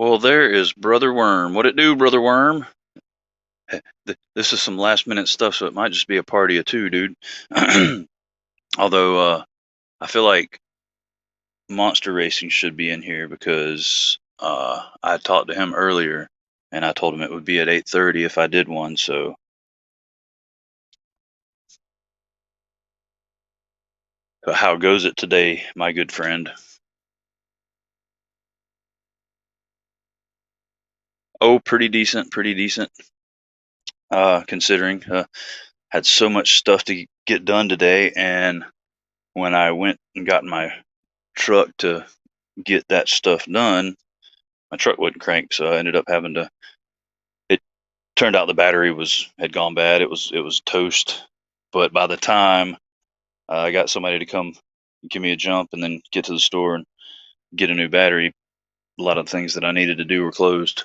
Well, there is Brother Worm. What it do, Brother Worm? This is some last minute stuff, so it might just be a party of two, dude. Although I feel like Monster Racing should be in here because I talked to him earlier, and I told him it would be at 8:30 if I did one. So how goes it today, my good friend? Oh, pretty decent, pretty decent. Considering had so much stuff to get done today, and when I went and got in my truck to get that stuff done, my truck wouldn't crank, so I ended up having to. It turned out the battery had gone bad. It was toast. But by the time I got somebody to come give me a jump and then get to the store and get a new battery, a lot of things that I needed to do were closed.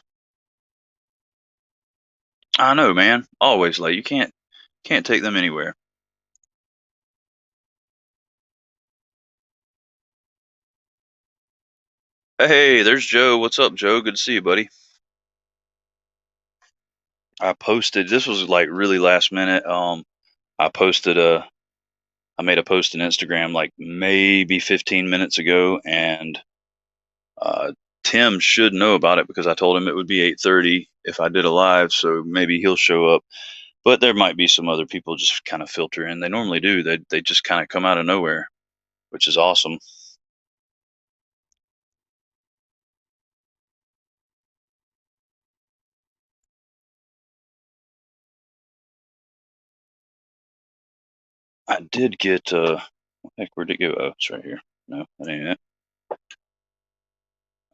I know, man. Always late. You can't take them anywhere. Hey, there's Joe. What's up, Joe? Good to see you, buddy. I posted. This was like really last minute. I posted a I made a post on Instagram like maybe 15 minutes ago, and uh, Tim should know about it because I told him it would be 8:30 if I did a live, so maybe he'll show up. But there might be some other people just kind of filter in. They normally do. They just kind of come out of nowhere, which is awesome. I did get heck, where'd it go? Oh, it's right here. No, that ain't it.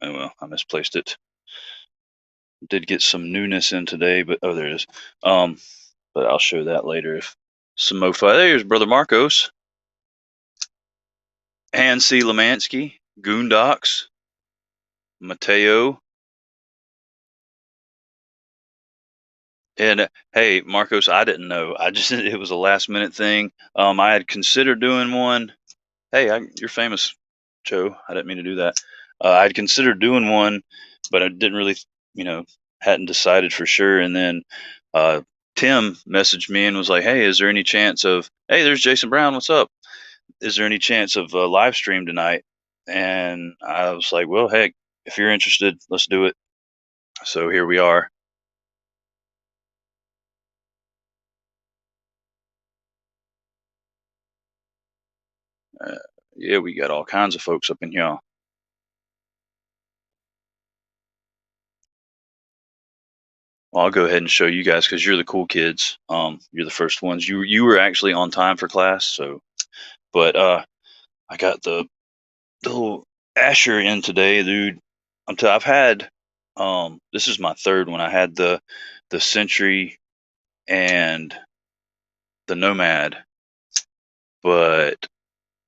Oh well, I misplaced it. Did get some newness in today, but oh, there it is. Um, but I'll show that later if some MoFi. There's Brother Marcos, Han C. Lemansky, Goondocks, Mateo, and hey, Marcos, I didn't know. I just it was a last minute thing. I had considered doing one. Hey, you're famous, Joe. I didn't mean to do that. I'd considered doing one, but I didn't really, you know, hadn't decided for sure. And then uh, Tim messaged me and was like, "Hey, is there any chance of? Hey, there's Jason Brown. What's up? Is there any chance of a live stream tonight?" And I was like, "Well, heck, if you're interested, let's do it." So here we are. Uh, yeah, we got all kinds of folks up in here. Well, I'll go ahead and show you guys because you're the cool kids. You're the first ones. You were actually on time for class, so but I got the little Asher in today, dude. I've had this is my third one. I had the Sentry and the Nomad, but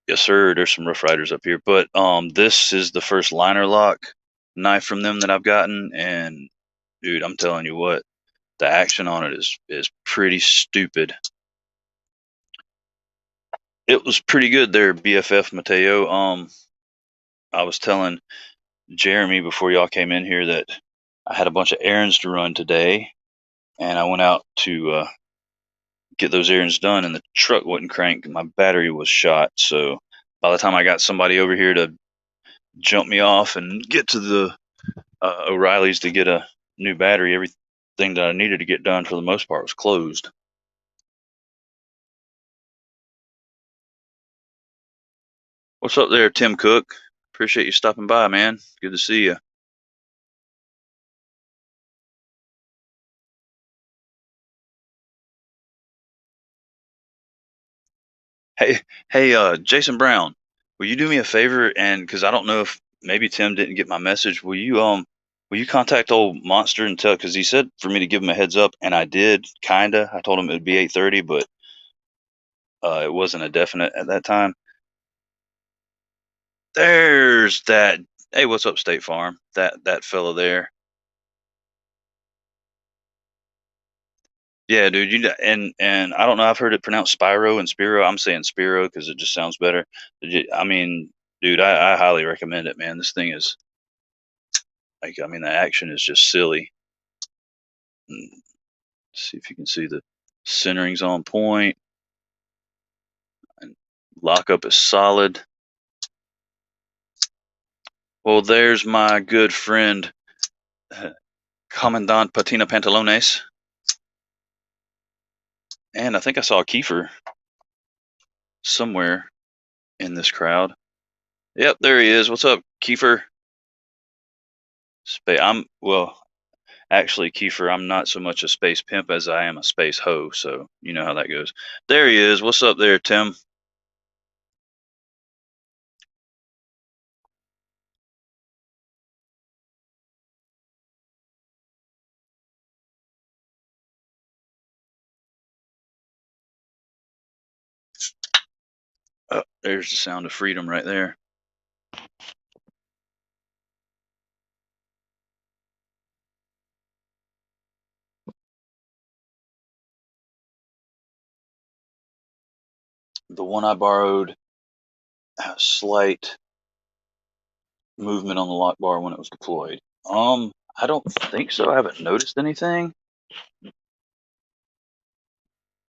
yes, sir. There's some Rough Riders up here, but this is the first liner lock knife from them that I've gotten, and dude, I'm telling you what, the action on it is pretty stupid. It was pretty good there, BFF Mateo. I was telling Jeremy before y'all came in here that I had a bunch of errands to run today, and I went out to get those errands done, and the truck wouldn't crank. My battery was shot, so by the time I got somebody over here to jump me off and get to the O'Reilly's to get a new battery, everything that I needed to get done for the most part was closed. What's up there, Tim Cook? Appreciate you stopping by, man. Good to see you. Hey, hey, Jason Brown, will you do me a favor? And because I don't know if maybe Tim didn't get my message, will you contact old Monster and tell? Because he said for me to give him a heads up, and I did, kinda. I told him it would be 8:30, but it wasn't a definite at that time. There's that. Hey, what's up, State Farm? That fella there. Yeah, dude. And I don't know. I've heard it pronounced Spyro and Spiro. I'm saying Spiro because it just sounds better. I mean, dude, I highly recommend it, man. This thing is Like, I mean, the action is just silly. See if you can see the centering's on point, and lockup is solid. Well, there's my good friend, Commandant Patina Pantalones. And I think I saw Kiefer somewhere in this crowd. Yep, there he is. What's up, Kiefer? Well, actually, Kiefer, I'm not so much a space pimp as I am a space hoe, so you know how that goes. There he is. What's up there, Tim? Oh, there's the sound of freedom right there. The one I borrowed, a slight movement on the lock bar when it was deployed. I don't think so. I haven't noticed anything.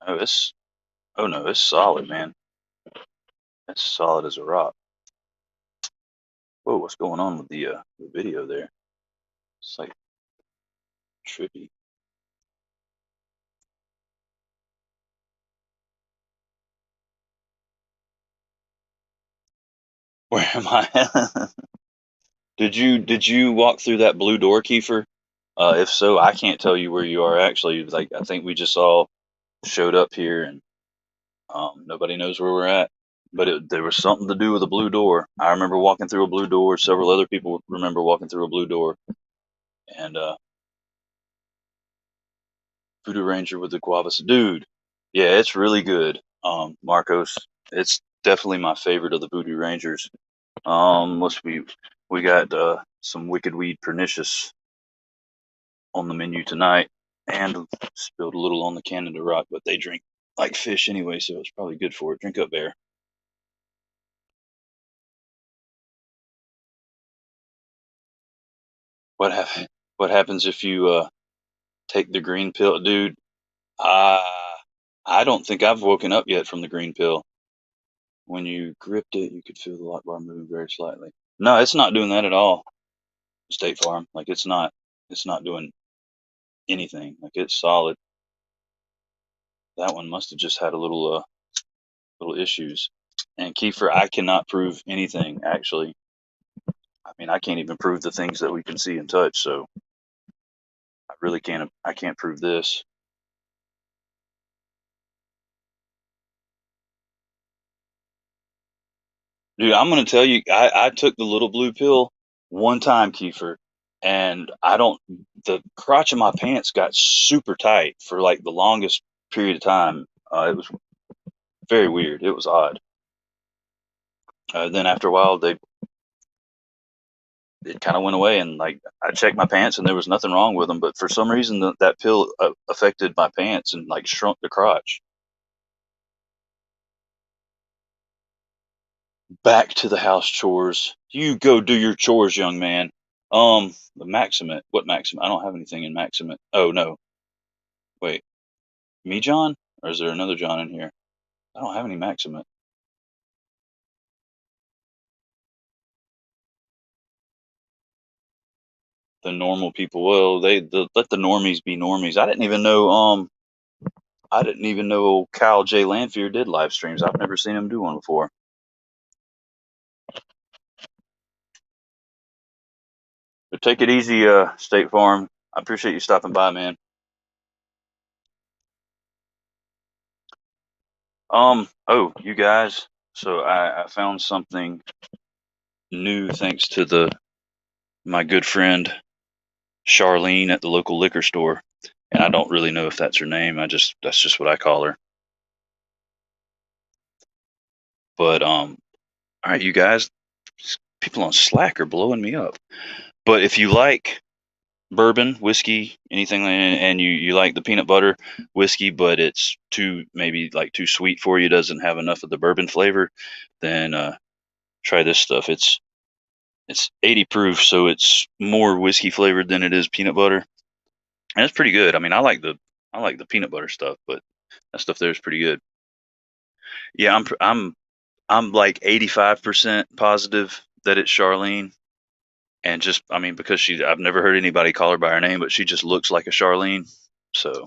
Oh, oh no, it's solid, man. It's solid as a rock. Whoa, what's going on with the video there? It's like trippy. Where am I? Did you walk through that blue door, Kiefer? If so, I can't tell you where you are actually. Like, I think we just all showed up here, and nobody knows where we're at. But there was something to do with a blue door. I remember walking through a blue door. Several other people remember walking through a blue door. And Voodoo Ranger with the guavas, dude. Yeah, it's really good. Marcos, it's definitely my favorite of the Voodoo Rangers. We got some Wicked Weed Pernicious on the menu tonight, and spilled a little on the Canada Rock, but they drink like fish anyway, so it's probably good for it. Drink up, Bear. What hap- What happens if you take the green pill, dude? Uh, I don't think I've woken up yet from the green pill. When you gripped it, you could feel the lock bar moving very slightly. No, it's not doing that at all. State Farm, like it's not doing anything. Like it's solid. That one must have just had a little issues. And Kiefer, I cannot prove anything actually. I mean, I can't even prove the things that we can see and touch. So I really can't. I can't prove this. Dude, I'm gonna tell you, I took the little blue pill one time, Kiefer, and I don't. The crotch of my pants got super tight for like the longest period of time. It was very weird. It was odd. Then after a while, it kind of went away, and like I checked my pants, and there was nothing wrong with them. But for some reason, that pill affected my pants and like shrunk the crotch. Back to the house chores. You go do your chores, young man. The Maximate. What Maximate? I don't have anything in Maximate. Oh no. Wait. Me, John? Or is there another John in here? I don't have any Maximate. The normal people. Well, let the normies be normies. I didn't even know Kyle J. Lanphier did live streams. I've never seen him do one before. But take it easy, State Farm. I appreciate you stopping by, man. Oh, you guys. So I found something new thanks to my good friend Charlene at the local liquor store. And I don't really know if that's her name. That's just what I call her. But all right, you guys, people on Slack are blowing me up. But if you like bourbon, whiskey, anything, and you like the peanut butter whiskey, but it's maybe like too sweet for you, doesn't have enough of the bourbon flavor, then try this stuff. It's 80 proof, so it's more whiskey flavored than it is peanut butter, and it's pretty good. I mean, I like the peanut butter stuff, but that stuff there is pretty good. Yeah, I'm like 85% positive that it's Charlene, and just I mean because I've never heard anybody call her by her name, but she just looks like a Charlene, so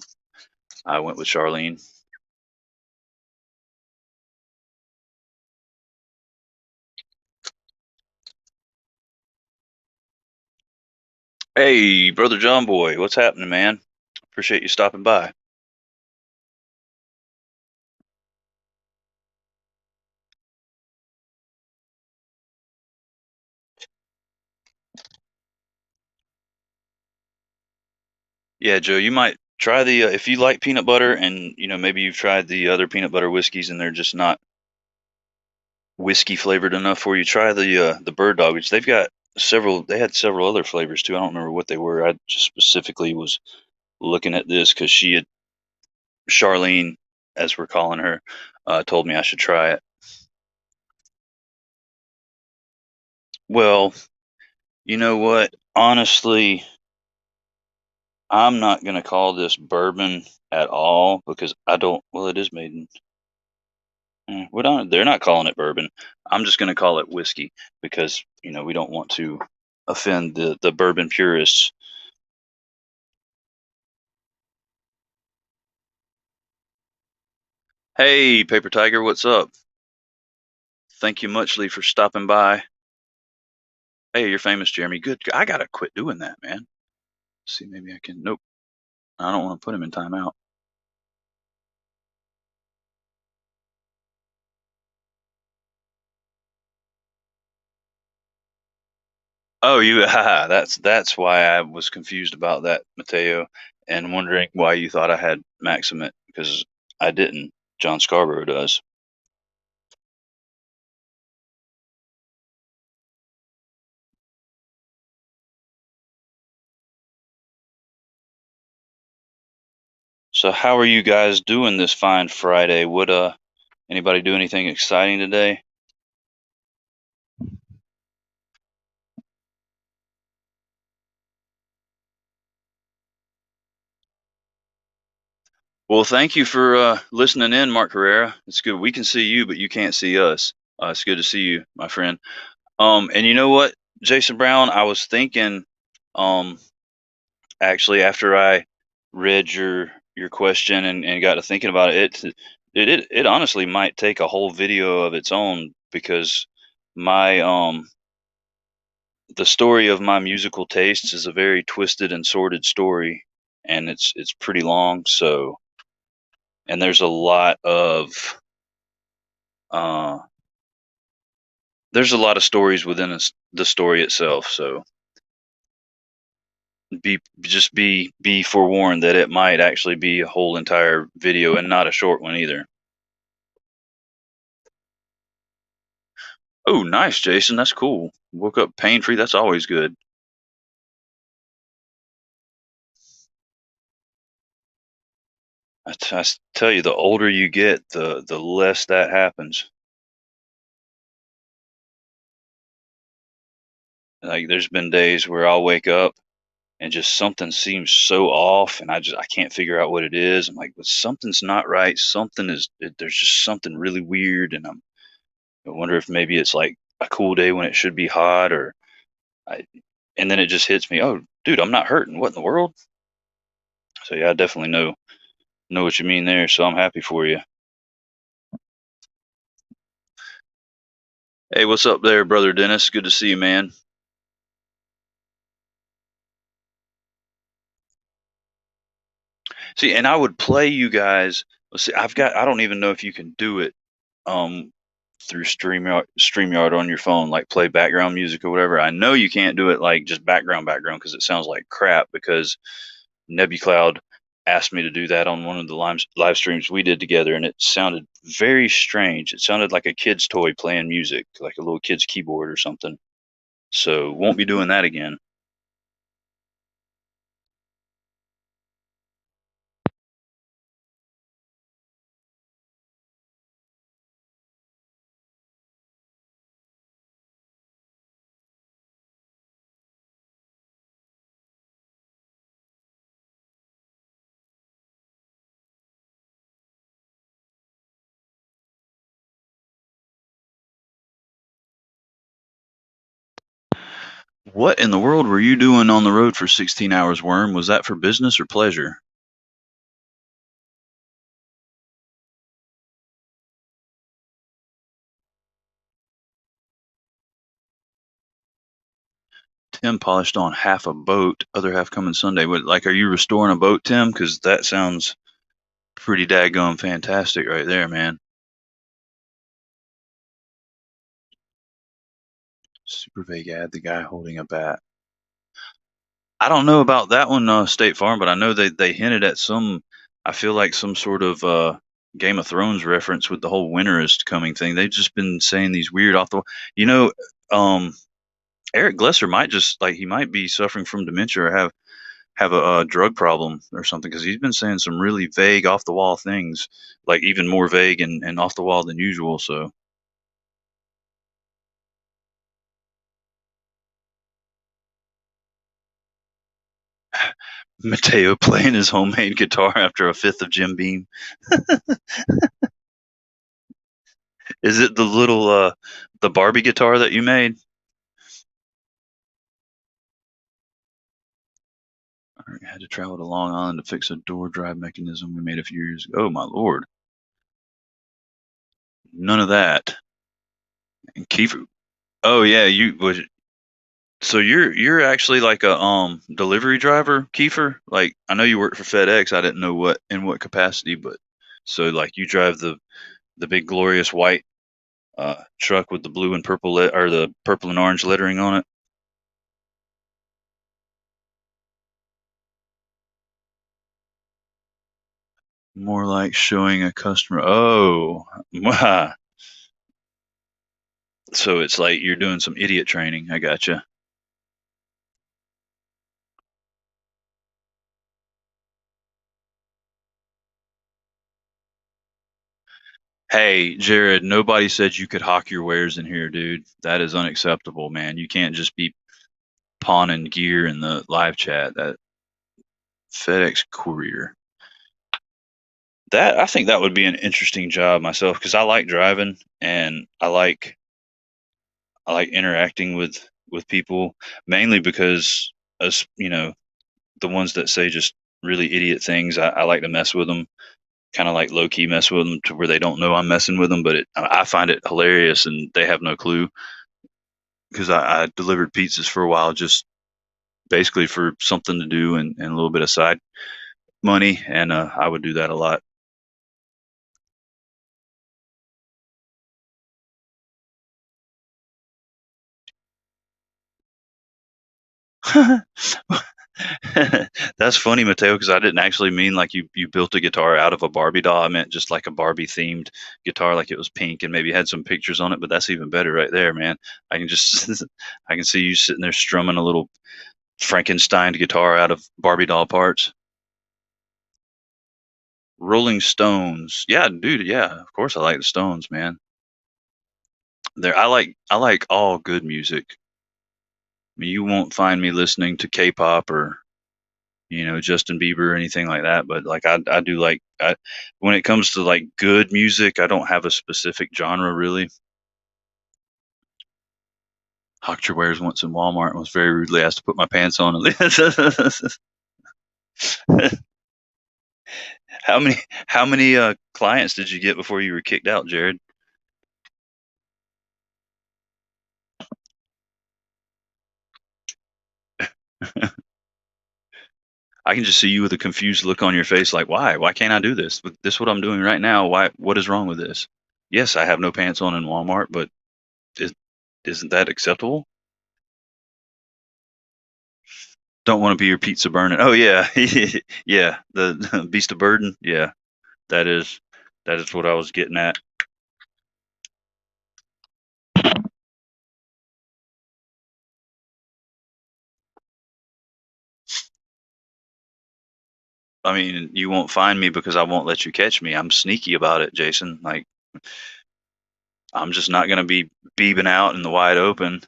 I went with Charlene. Hey, brother John Boy, what's happening, man? Appreciate you stopping by. Yeah, Joe, you might try the if you like peanut butter, and maybe you've tried the other peanut butter whiskeys and they're just not whiskey flavored enough for you. Try the bird dog, which they've got several. They had several other flavors too. I don't remember what they were. I just specifically was looking at this because she had Charlene, as we're calling her, told me I should try it. Well, you know what? Honestly, I'm not gonna call this bourbon at all because I don't. Well, it is made in. We don't. They're not calling it bourbon. I'm just gonna call it whiskey because we don't want to offend the bourbon purists. Hey, Paper Tiger, what's up? Thank you muchly for stopping by. Hey, you're famous, Jeremy. Good. I gotta quit doing that, man. See, maybe I can. Nope. I don't want to put him in timeout. Oh, you. That's why I was confused about that, Mateo, and wondering why you thought I had Maximate because I didn't. John Scarborough does. So, how are you guys doing this fine Friday? Would anybody do anything exciting today? Well, thank you for listening in, Mark Herrera. It's good. We can see you, but you can't see us. It's good to see you, my friend. And you know what, Jason Brown, I was thinking, um, actually, after I read your question and got to thinking about it honestly might take a whole video of its own because my the story of my musical tastes is a very twisted and sordid story, and it's pretty long. So, and uh, there's a lot of stories within the story itself. So be forewarned that it might actually be a whole entire video and not a short one either. Oh, nice, Jason. That's cool. Woke up pain free. That's always good. Tell you, the older you get, the less that happens. Like there's been days where I'll wake up and just something seems so off, and I can't figure out what it is. I'm like, but something's not right. There's just something really weird, and I wonder if maybe it's like a cool day when it should be hot, or I, and then it just hits me. Oh, dude, I'm not hurting. What in the world? So yeah, I definitely know what you mean there. So I'm happy for you. Hey, what's up there, brother Dennis? Good to see you, man. See, and I would play you guys. Let's see, I don't even know if you can do it um through StreamYard on your phone, like play background music or whatever. I know you can't do it like just background because it sounds like crap because NebuCloud asked me to do that on one of the live streams we did together, and it sounded very strange. It sounded like a kid's toy playing music, like a little kid's keyboard or something. So won't be doing that again. What in the world were you doing on the road for 16 hours, Worm? Was that for business or pleasure? Tim polished on half a boat, other half coming Sunday. What, like, are you restoring a boat, Tim? Because that sounds pretty daggone fantastic right there, man. Super vague ad, the guy holding a bat. I don't know about that one, State Farm, but I know they hinted at some. I feel like some sort of Game of Thrones reference with the whole winter is coming thing. They've just been saying these weird off the, you know, um, Eric Glesser might just like he might be suffering from dementia or have a drug problem or something because he's been saying some really vague off the wall things, like even more vague and off the wall than usual. So Mateo playing his homemade guitar after a fifth of Jim Beam. Is it the little the Barbie guitar that you made? I had to travel to Long Island to fix a door drive mechanism we made a few years ago. Oh my lord, none of that. And Kiefer. Oh yeah, you was. So you're actually like a delivery driver, Kiefer? Like I know you work for FedEx. I didn't know what in what capacity, but so like you drive the big glorious white truck with the blue and purple or the purple and orange lettering on it. More like showing a customer. Oh, so it's like you're doing some idiot training. I gotcha. Hey, Jared, nobody said you could hawk your wares in here, dude. That is unacceptable, man. You can't just be pawning gear in the live chat. That FedEx courier. That I think that would be an interesting job myself because I like driving and I like interacting with people mainly because as you know the ones that say just really idiot things I like to mess with them, kind of like low key mess with them to where they don't know I'm messing with them, but I find it hilarious and they have no clue because I delivered pizzas for a while just basically for something to do and a little bit of side money, and I would do that a lot. That's funny, Mateo, because I didn't actually mean like you built a guitar out of a Barbie doll. I meant just like a Barbie themed guitar, like it was pink and maybe had some pictures on it. But that's even better right there, man. I can just I can see you sitting there strumming a little Frankenstein guitar out of Barbie doll parts. Rolling Stones, yeah, dude, yeah. Of course, I like the Stones, man. There, I like all good music. I mean, you won't find me listening to K-pop or Justin Bieber or anything like that. But like I do like when it comes to like good music, I don't have a specific genre really. Hawked your wares once in Walmart and was very rudely asked to put my pants on. How many clients did you get before you were kicked out, Jared? I can just see you with a confused look on your face, like why? Why can't I do this? This is what I'm doing right now. Why? What is wrong with this? Yes, I have no pants on in Walmart, but is, isn't that acceptable? Don't want to be your pizza burning. Oh yeah, yeah. The beast of burden. Yeah, that is that is what I was getting at. I mean, you won't find me because I won't let you catch me. I'm sneaky about it, Jason. Like I'm just not gonna be beebing out in the wide open.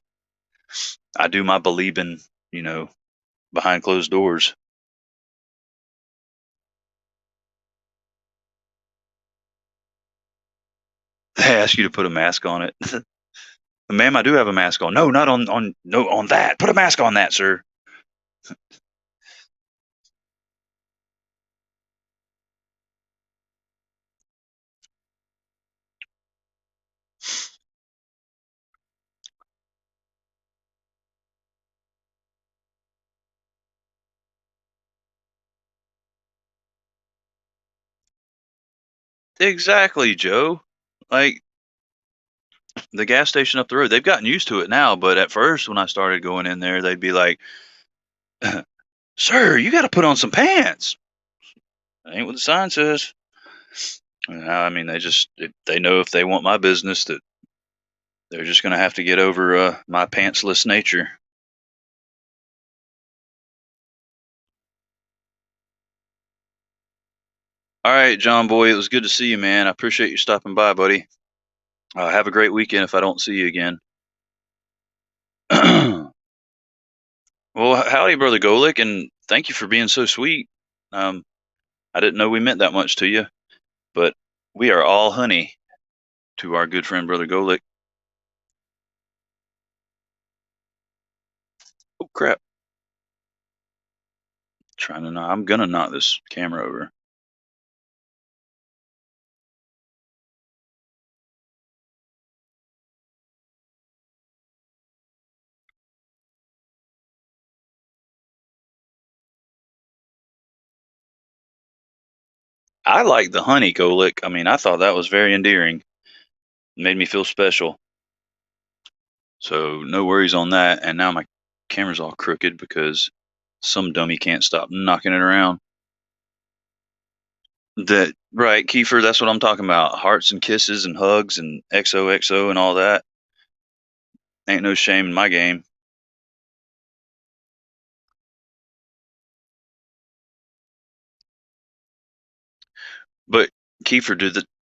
I do my believing, you know, behind closed doors. They ask you to put a mask on it. Ma'am, I do have a mask on. No, not no, on that. Put a mask on that, sir. Exactly, Joe. Like the gas station up the road, they've gotten used to it now, but at first when I started going in there, they'd be like, "Sir, you got to put on some pants." That ain't what the sign says. I mean, they know if they want my business that they're just gonna have to get over my pantsless nature. All right, John boy, it was good to see you, man. I appreciate you stopping by, buddy. Have a great weekend if I don't see you again. Well, howdy, brother Golick, and thank you for being so sweet. Um, I didn't know we meant that much to you, but we are all honey to our good friend, brother Golick. Oh crap! Trying to knock. I'm gonna knock this camera over. I like the honey Golick. I mean, I thought that was very endearing. Made me feel special. So no worries on that. And now my camera's all crooked because some dummy can't stop knocking it around. That right, Kiefer, that's what I'm talking about. Hearts and kisses and hugs and XOXO and all that. Ain't no shame in my game. But Kiefer,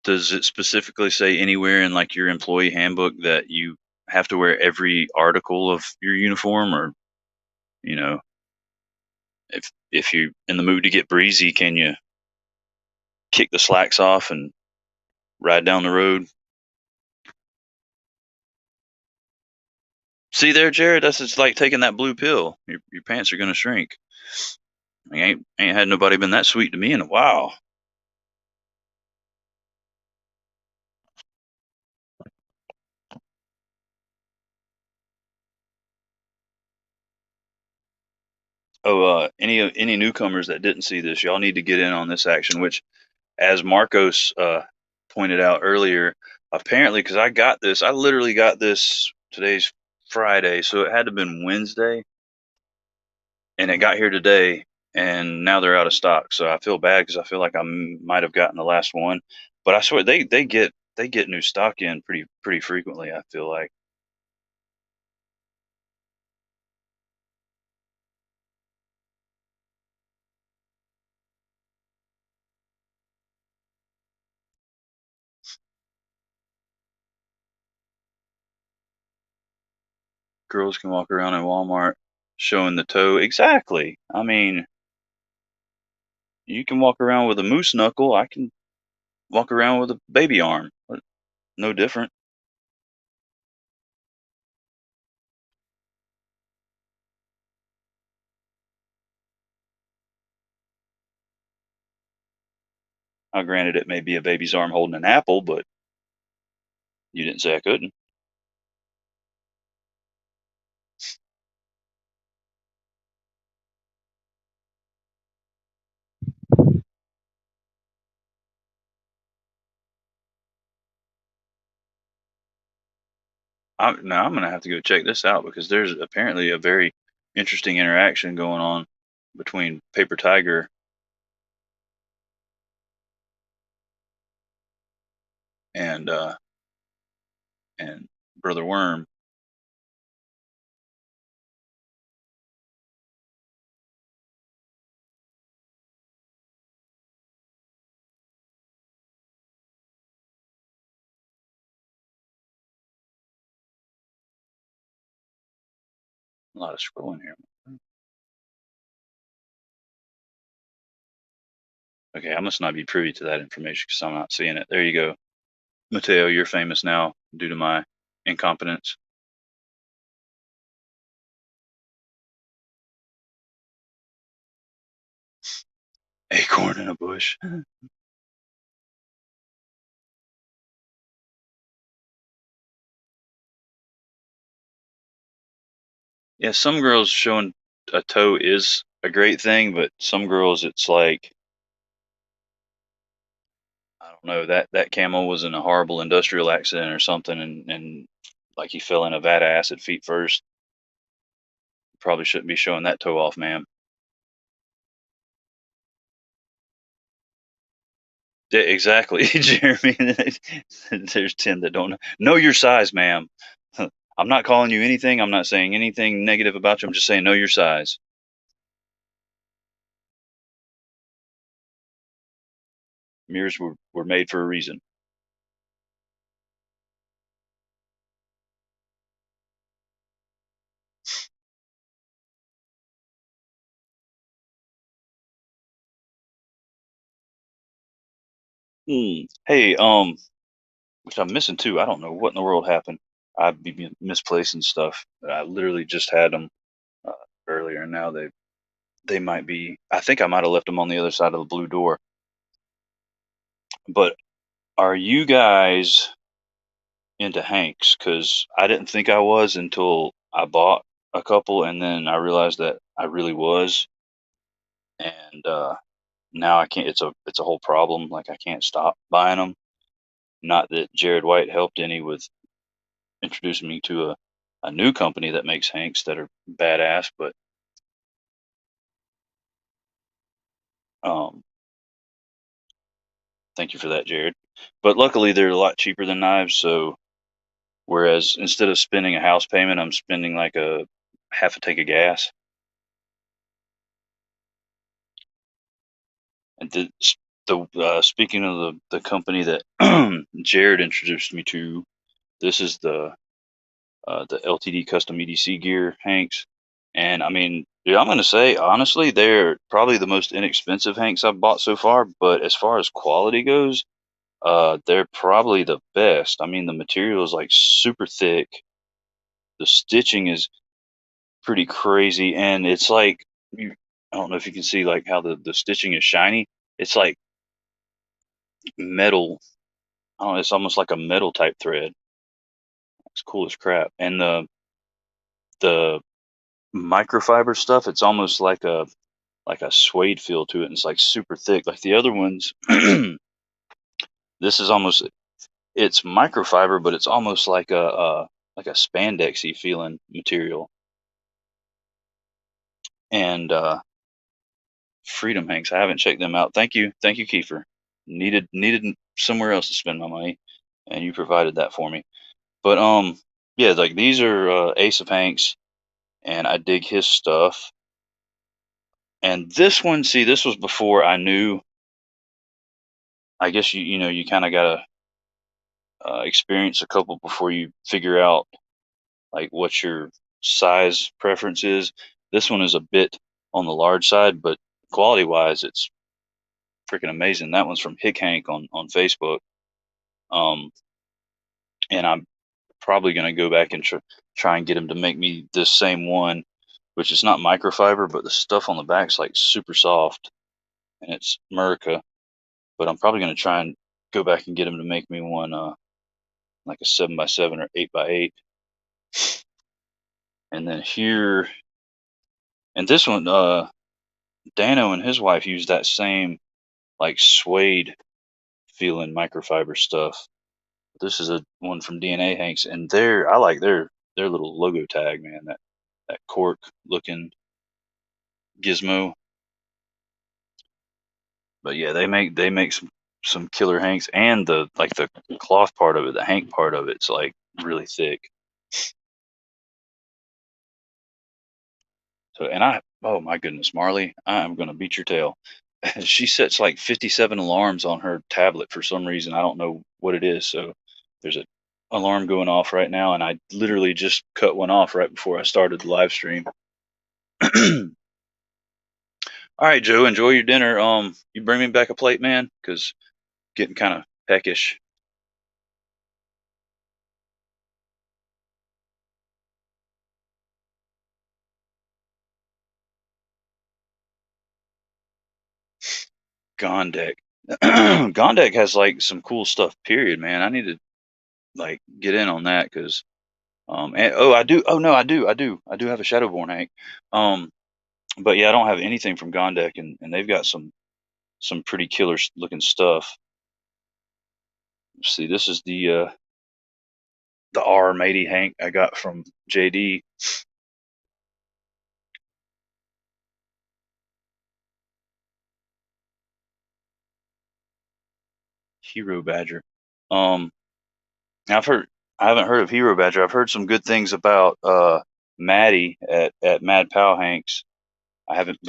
does it specifically say anywhere in like your employee handbook that you have to wear every article of your uniform, or you know, if you're in the mood to get breezy, can you kick the slacks off and ride down the road? See there, Jared, that's just like taking that blue pill. Your pants are gonna shrink. I ain't had nobody been that sweet to me in a while. Oh, any newcomers that didn't see this, y'all need to get in on this action. Which, as Marcos pointed out earlier, apparently, because I literally got this. Today's Friday, so it had to have been Wednesday, and it got here today, and now they're out of stock. So I feel bad because I feel like I might have gotten the last one, but I swear they get new stock in pretty frequently. I feel like girls can walk around in Walmart showing the toe. Exactly. I mean, you can walk around with a moose knuckle. I can walk around with a baby arm. No different. Now, granted, it may be a baby's arm holding an apple, but you didn't say I couldn't. Now I'm going to have to go check this out because there's apparently a very interesting interaction going on between Paper Tiger and and Brother Worm. A lot of scrolling here. Okay, I must not be privy to that information because I'm not seeing it. There you go. Mateo, you're famous now due to my incompetence. thorn in a bush. Yeah, some girls showing a toe is a great thing, but some girls it's like I don't know that camel was in a horrible industrial accident or something, and like he fell in a vat of acid feet first. Probably shouldn't be showing that toe off, ma'am. Yeah, exactly, Jeremy. There's 10 that don't know your size, ma'am. I'm not calling you anything. I'm not saying anything negative about you. I'm just saying know your size. Mirrors were made for a reason. Hey, which I'm missing too. I don't know what in the world happened. I'd be misplacing stuff. I literally just had them uh, earlier, and now they might be. I think I might have left them on the other side of the blue door. But are you guys into Hanks? Because I didn't think I was until I bought a couple, and then I realized that I really was, and now I can't. It's a whole problem. Like I can't stop buying them. Not that Jared White helped any with introducing me to a new company that makes Hanks that are badass, but um, thank you for that, Jared. But luckily, they're a lot cheaper than knives. So whereas instead of spending a house payment, I'm spending like a half a tank of gas. And speaking of the company that Jared introduced me to, this is the LTD custom EDC gear, Hanks. And I mean, dude, I'm gonna say honestly, they're probably the most inexpensive Hanks I've bought so far. But as far as quality goes, they're probably the best. I mean, the material is like super thick. The stitching is pretty crazy, and it's like I don't know if you can see like how the stitching is shiny. It's like metal. I don't know. It's almost like a metal type thread. It's cool as crap. And the microfiber stuff, it's almost like a suede feel to it, and it's like super thick. Like the other ones, this is almost it's microfiber, but it's almost like a spandexy feeling material. And Freedom Hanks, I haven't checked them out. Thank you, Kiefer. Needed somewhere else to spend my money, and you provided that for me. But yeah, like these are Ace of Hanks, and I dig his stuff. And this one, see, this was before I knew. I guess you kind of gotta experience a couple before you figure out like what your size preference is. This one is a bit on the large side, but quality wise, it's freaking amazing. That one's from Hick Hank on Facebook. Um, and I'm probably gonna go back and try and get him to make me this same one, which is not microfiber, but the stuff on the back's like super soft, and it's Murica. But I'm probably gonna try and go back and get him to make me one, like a 7x7 or 8x8. And then here, and this one, Dano and his wife used that same like suede feeling microfiber stuff. This is a one from DNA Hanks, and I like their little logo tag, man. That cork looking gizmo. But yeah, they make some killer Hanks, and the like the cloth part of it, the Hank part of it's like really thick. So, and oh my goodness, Marley, I am gonna beat your tail. She sets like 57 alarms on her tablet for some reason. I don't know what it is. So there's a alarm going off right now, and I literally just cut one off right before I started the live stream. All right, Joe, enjoy your dinner. You bring me back a plate, man, because getting kind of peckish. Gondek. Gondek has like some cool stuff. Period, man. I need to like get in on that because and oh, I do. Oh no, I do have a Shadowborn Hank. Um, but yeah, I don't have anything from Gondek, and they've got some pretty killer looking stuff. Let's see, this is the R matey Hank I got from JD. Hero Badger. Um, I've heard. I haven't heard of Hero Badger. I've heard some good things about Maddie at Mad Pal Hanks. I haven't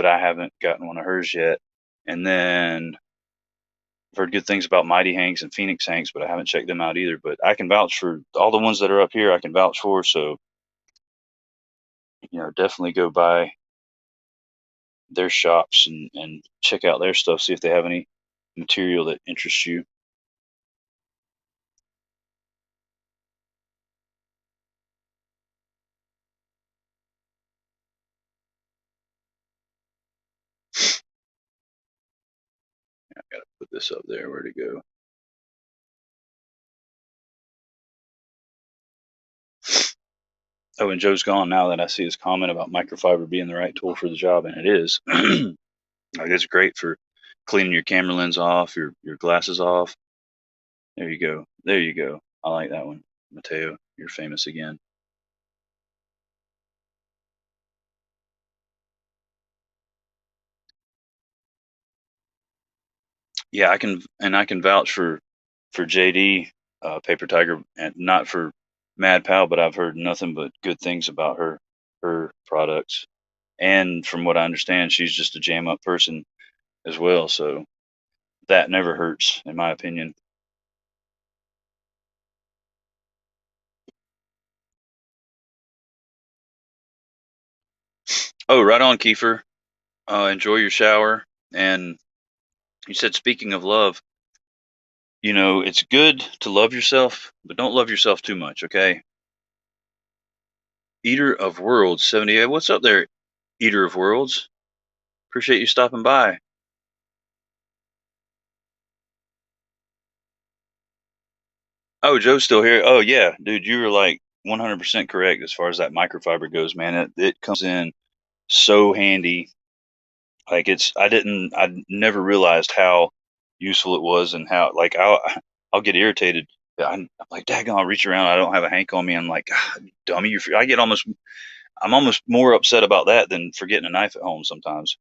gotten one of hers yet. And then I've heard good things about Mighty Hanks and Phoenix Hanks, but I haven't checked them out either. But I can vouch for all the ones that are up here. I can vouch for. So definitely go by their shops and check out their stuff. See if they have any material that interests you. I gotta put this up there. Where to go? Oh, and Joe's gone now that I see his comment about microfiber being the right tool for the job, and it is. Like it's great for cleaning your camera lens off, your glasses off. There you go. There you go. I like that one. Mateo, you're famous again. Yeah, I can vouch for JD Paper Tiger, and not for Mad Pal, but I've heard nothing but good things about her products. And from what I understand, she's just a jam up person as well, so that never hurts in my opinion. Oh, right on, Kiefer. Enjoy your shower. And you said, speaking of love, it's good to love yourself, but don't love yourself too much, okay? Eater of Worlds 78. What's up there, Eater of Worlds? Appreciate you stopping by. Oh, Joe's still here. Oh, yeah, dude, you were like 100% correct as far as that microfiber goes, man. It comes in so handy. Like I never realized how useful it was and how like I'll get irritated. I'm like, daggone, I'll reach around. I don't have a hank on me. I'm like, God, dummy, I'm almost more upset about that than forgetting a knife at home sometimes.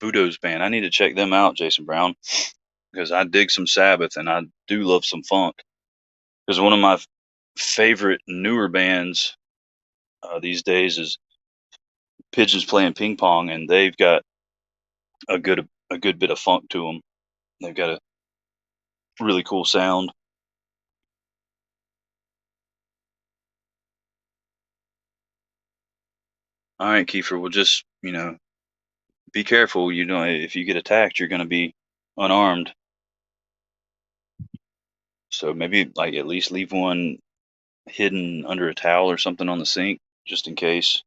Budo's band. I need to check them out, Jason Brown, because I dig some Sabbath and I do love some funk. Because one of my favorite newer bands these days is Pigeons Playing Ping Pong, and they've got a good bit of funk to them. They've got a really cool sound. All right, Kiefer. Well, just be careful. If you get attacked, you're going to be unarmed. So maybe like at least leave one hidden under a towel or something on the sink, just in case.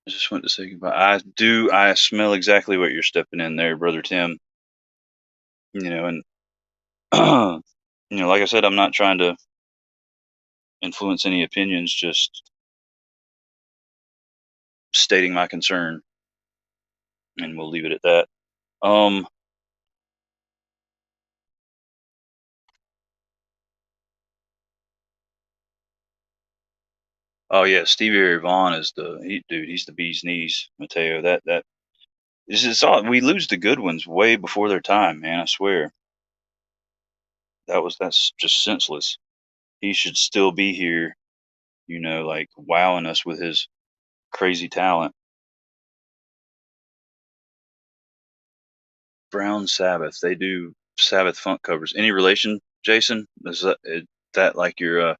I just went to say goodbye. I do. I smell exactly what you're stepping in there, brother Tim. And like I said, I'm not trying to influence any opinions. Just stating my concern, and we'll leave it at that. Um. Oh yeah, Stevie Ray Vaughan is dude. He's the bee's knees, Mateo. That is it's all. We lose the good ones way before their time, man. I swear. That's just senseless. He should still be here, like wowing us with his crazy talent. Brown Sabbath. They do Sabbath funk covers. Any relation, Jason? Is that like your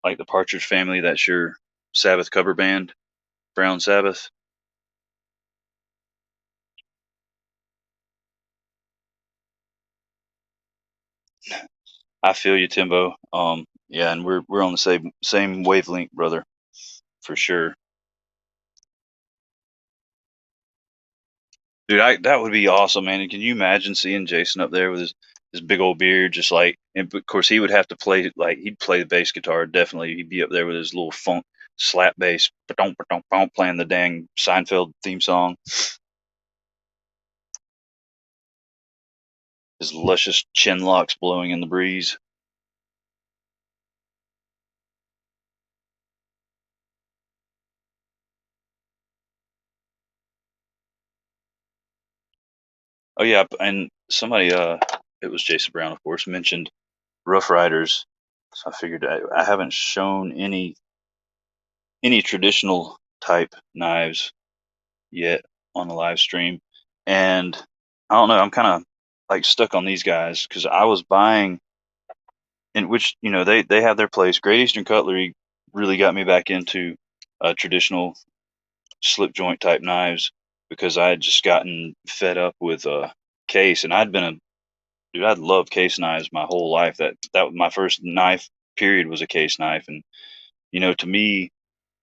like the Partridge Family? That's your Sabbath cover band, Brown Sabbath. I feel you, Timbo. Yeah, and we're on the same wavelength, brother, for sure. Dude, that would be awesome, man. And can you imagine seeing Jason up there with his big old beard, just like, and of course he would have to play like he'd play the bass guitar definitely. He'd be up there with his little funk slap bass, playing the dang Seinfeld theme song. His luscious chin locks blowing in the breeze. Oh yeah, and somebody, it was Jason Brown, of course, mentioned Rough Riders. So I figured I haven't shown any traditional type knives yet on the live stream, and I don't know. I'm kind of like stuck on these guys because I was buying, in which they have their place. Great Eastern Cutlery really got me back into traditional slip joint type knives because I had just gotten fed up with case, and I'd been a dude. I'd loved case knives my whole life. That my first knife period was a case knife, and to me,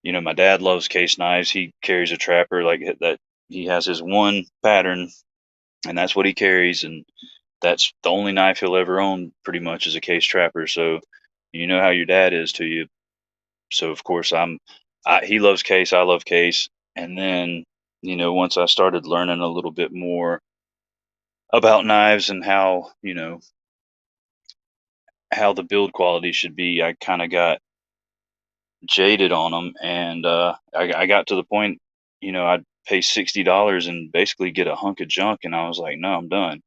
my dad loves case knives. He carries a trapper like that. He has his one pattern, and that's what he carries, and that's the only knife he'll ever own, pretty much, is a case trapper. So, you know how your dad is to you. So of course he loves case, I love case, and then once I started learning a little bit more about knives and how the build quality should be, I kind of got jaded on them, and I got to the point, I'd pay $60 and basically get a hunk of junk, and I was like, no, I'm done.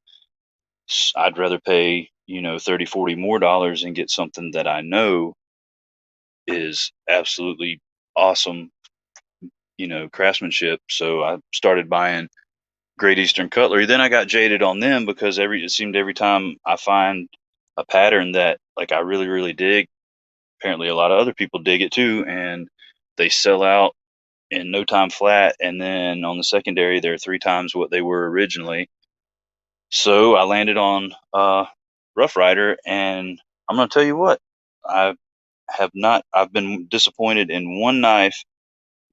I'd rather pay 30, 40 more dollars and get something that I know is absolutely awesome, craftsmanship. So I started buying Great Eastern Cutlery. Then I got jaded on them because it seemed every time I find a pattern that like I really really dig, apparently a lot of other people dig it too, and they sell out in no time flat, and then on the secondary they're three times what they were originally. So I landed on Rough Rider, and I'm gonna tell you what, I have not. I've been disappointed in one knife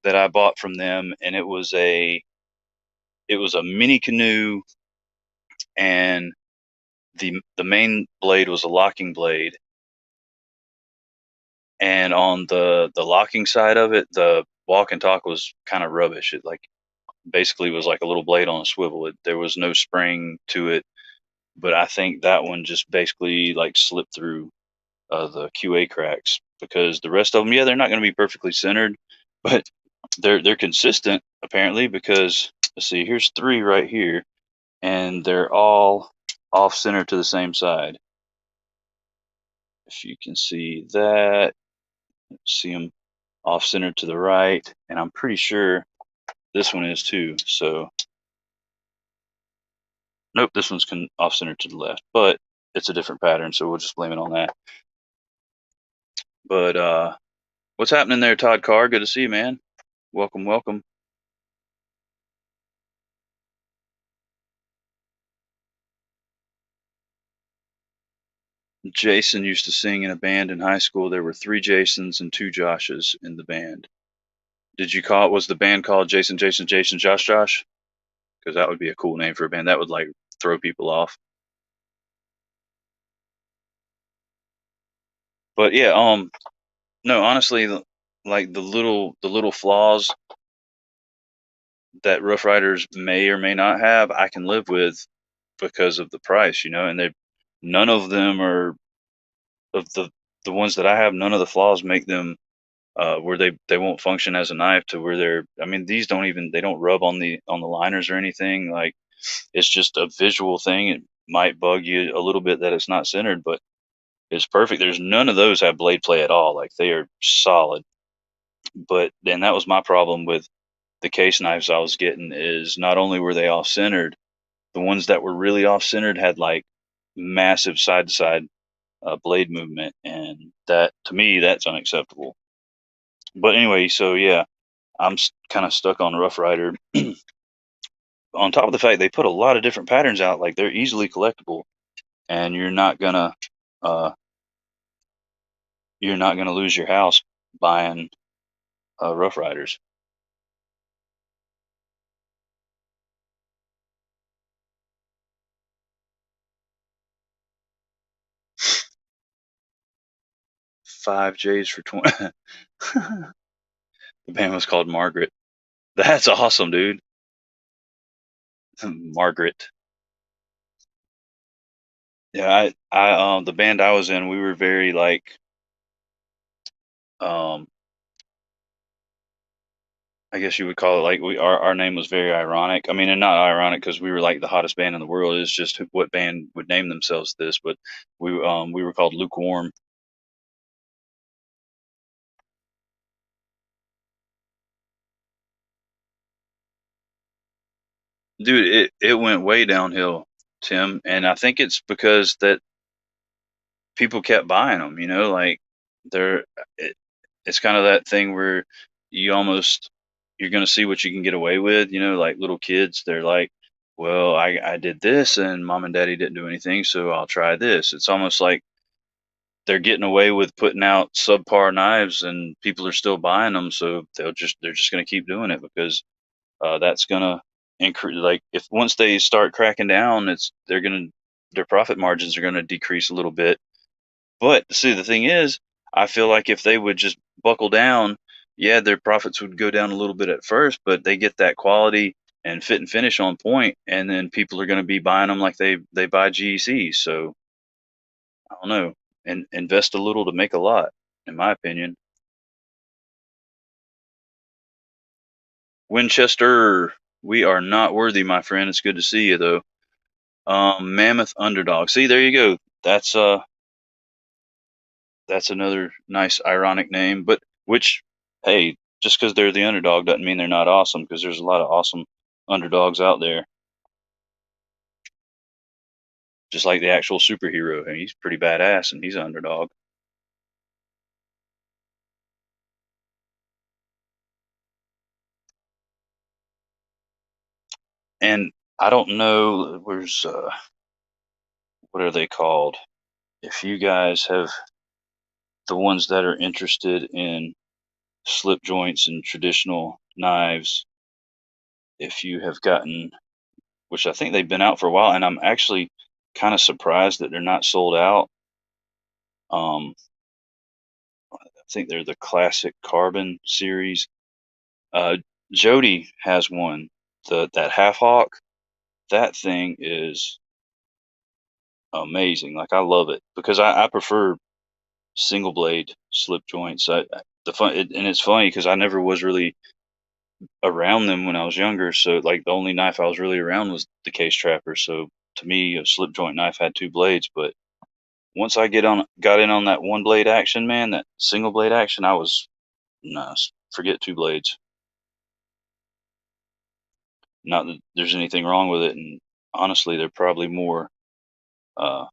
that I bought from them, and it was a mini canoe, and the main blade was a locking blade, and on the locking side of it, the walk and talk was kind of rubbish. It like basically was like a little blade on a swivel. There was no spring to it, but I think that one just basically like slipped through the QA cracks, because the rest of them, yeah, they're not going to be perfectly centered, but they're consistent apparently, because let's see, here's three right here, and they're all off center to the same side. If you can see that, see them off center to the right, and I'm pretty sure this one is too. So nope, this one's off center to the left, but it's a different pattern, so we'll just blame it on that. But what's happening there, Todd Carr? Good to see you, man. Welcome, welcome. Jason used to sing in a band in high school. There were three Jasons and two Joshes in the band. Did you call it? Was the band called Jason, Jason, Jason, Josh, Josh? Because that would be a cool name for a band. That would like throw people off. But yeah, no, honestly, like the little flaws that Rough Riders may or may not have, I can live with because of the price, and they none of them are of the ones that I have. None of the flaws make them where they won't function as a knife, to where they're. I mean, these they don't rub on the liners or anything. Like, it's just a visual thing. It might bug you a little bit that it's not centered, but it's perfect. There's none of those have blade play at all. Like, they are solid. But then that was my problem with the case knives I was getting, is not only were they off centered, the ones that were really off centered had like massive side to side blade movement, and that, to me, that's unacceptable. But anyway, so yeah, I'm kind of stuck on Rough Rider. On top of the fact they put a lot of different patterns out, like they're easily collectible, and you're not gonna you're not going to lose your house buying Rough Riders. 5 J's for 20. The band was called Margaret. That's awesome, dude. Margaret. Yeah, the band I was in, we were very like, um, I guess you would call it like our name was very ironic. I mean, and not ironic because we were like the hottest band in the world. It's just what band would name themselves this, but we were called Lukewarm. Dude, it went way downhill, Tim, and I think it's because that people kept buying them. Like they're it, it's kind of that thing where you almost you're gonna see what you can get away with. Like little kids, they're like, well, I did this and mom and daddy didn't do anything, so I'll try this. It's almost like they're getting away with putting out subpar knives and people are still buying them, so they're just gonna keep doing it because that's gonna increase. Like if once they start cracking down, their profit margins are gonna decrease a little bit. But see, the thing is, I feel like if they would just buckle down, yeah, their profits would go down a little bit at first, but they get that quality and fit and finish on point, and then people are going to be buying them like they buy GECs. So I don't know, and invest a little to make a lot, in my opinion. Winchester, we are not worthy, my friend. It's good to see you though. Mammoth Underdog. See, there you go. That's another nice ironic name, but which, hey, just because they're the underdog doesn't mean they're not awesome. Because there's a lot of awesome underdogs out there, just like the actual superhero. And he's pretty badass, and he's an underdog. And I don't know, where's what are they called? If you guys have the ones that are interested in slip joints and traditional knives, if you have gotten, which I think they've been out for a while, and I'm actually kind of surprised that they're not sold out. Um, I think they're the classic carbon series. Uh, Jody has one. That half hawk. That thing is amazing. Like I love it because I prefer single blade slip joints. And it's funny because I never was really around them when I was younger. So like the only knife I was really around was the case trapper. So to me, a slip joint knife had two blades. But once I got in on that one blade action, man, that single blade action, I was nah, forget two blades. Not that there's anything wrong with it, and honestly, they're probably more. Uh,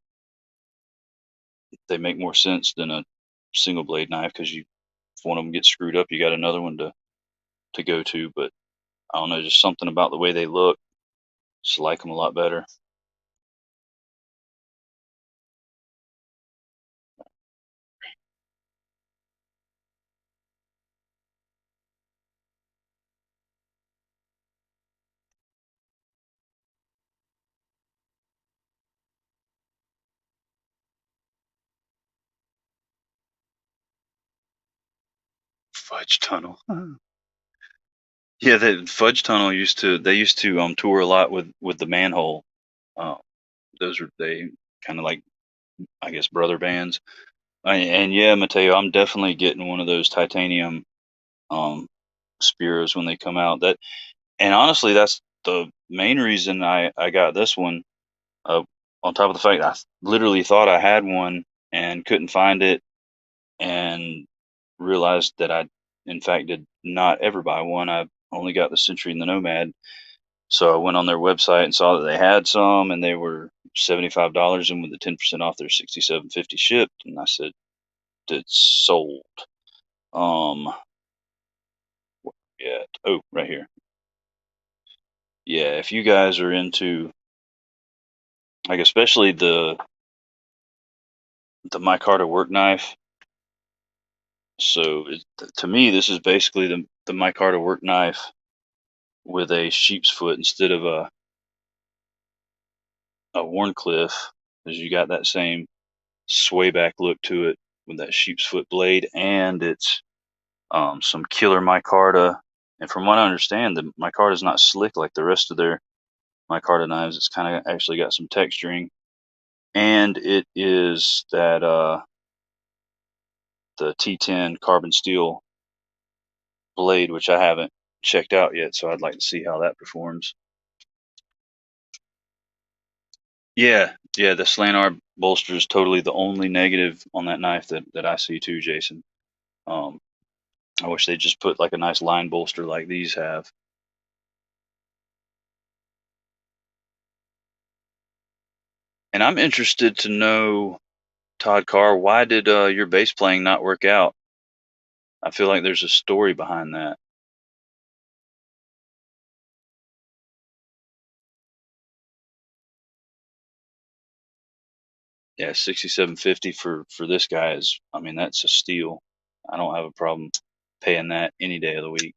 they make more sense than a single blade knife because if one of them gets screwed up, you got another one to go to. But I don't know, just something about the way they look. Just like them a lot better. Fudge tunnel. Yeah, the fudge tunnel they used to tour a lot with the manhole. Uh, those are they kind of like, I guess, brother bands. And yeah, Mateo, I'm definitely getting one of those titanium um Spiros when they come out. And honestly, that's the main reason I got this one. Uh, on top of the fact I literally thought I had one and couldn't find it, and realized that I, in fact, did not ever buy one. I only got the Century and the Nomad. So I went on their website and saw that they had some, and they were $75, and with the 10% off, they're 67.50 shipped. And I said, "It's sold." Um, yeah. Oh, right here. Yeah, if you guys are into, like, especially the micarta work knife, So to me, this is basically the micarta work knife with a sheep's foot instead of a Warncliffe, because you got that same sway back look to it with that sheep's foot blade, and it's some killer micarta. And from what I understand, the micarta is not slick like the rest of their micarta knives. It's kind of actually got some texturing, and it is that the T10 carbon steel blade, which I haven't checked out yet, so I'd like to see how that performs. Yeah, yeah, the slant arm bolster is totally the only negative on that knife that I see too, Jason. Um, I wish they just put like a nice line bolster like these have. And I'm interested to know, Todd Carr, why did your bass playing not work out? I feel like there's a story behind that. Yeah, 6750 for this guy is, I mean, that's a steal. I don't have a problem paying that any day of the week.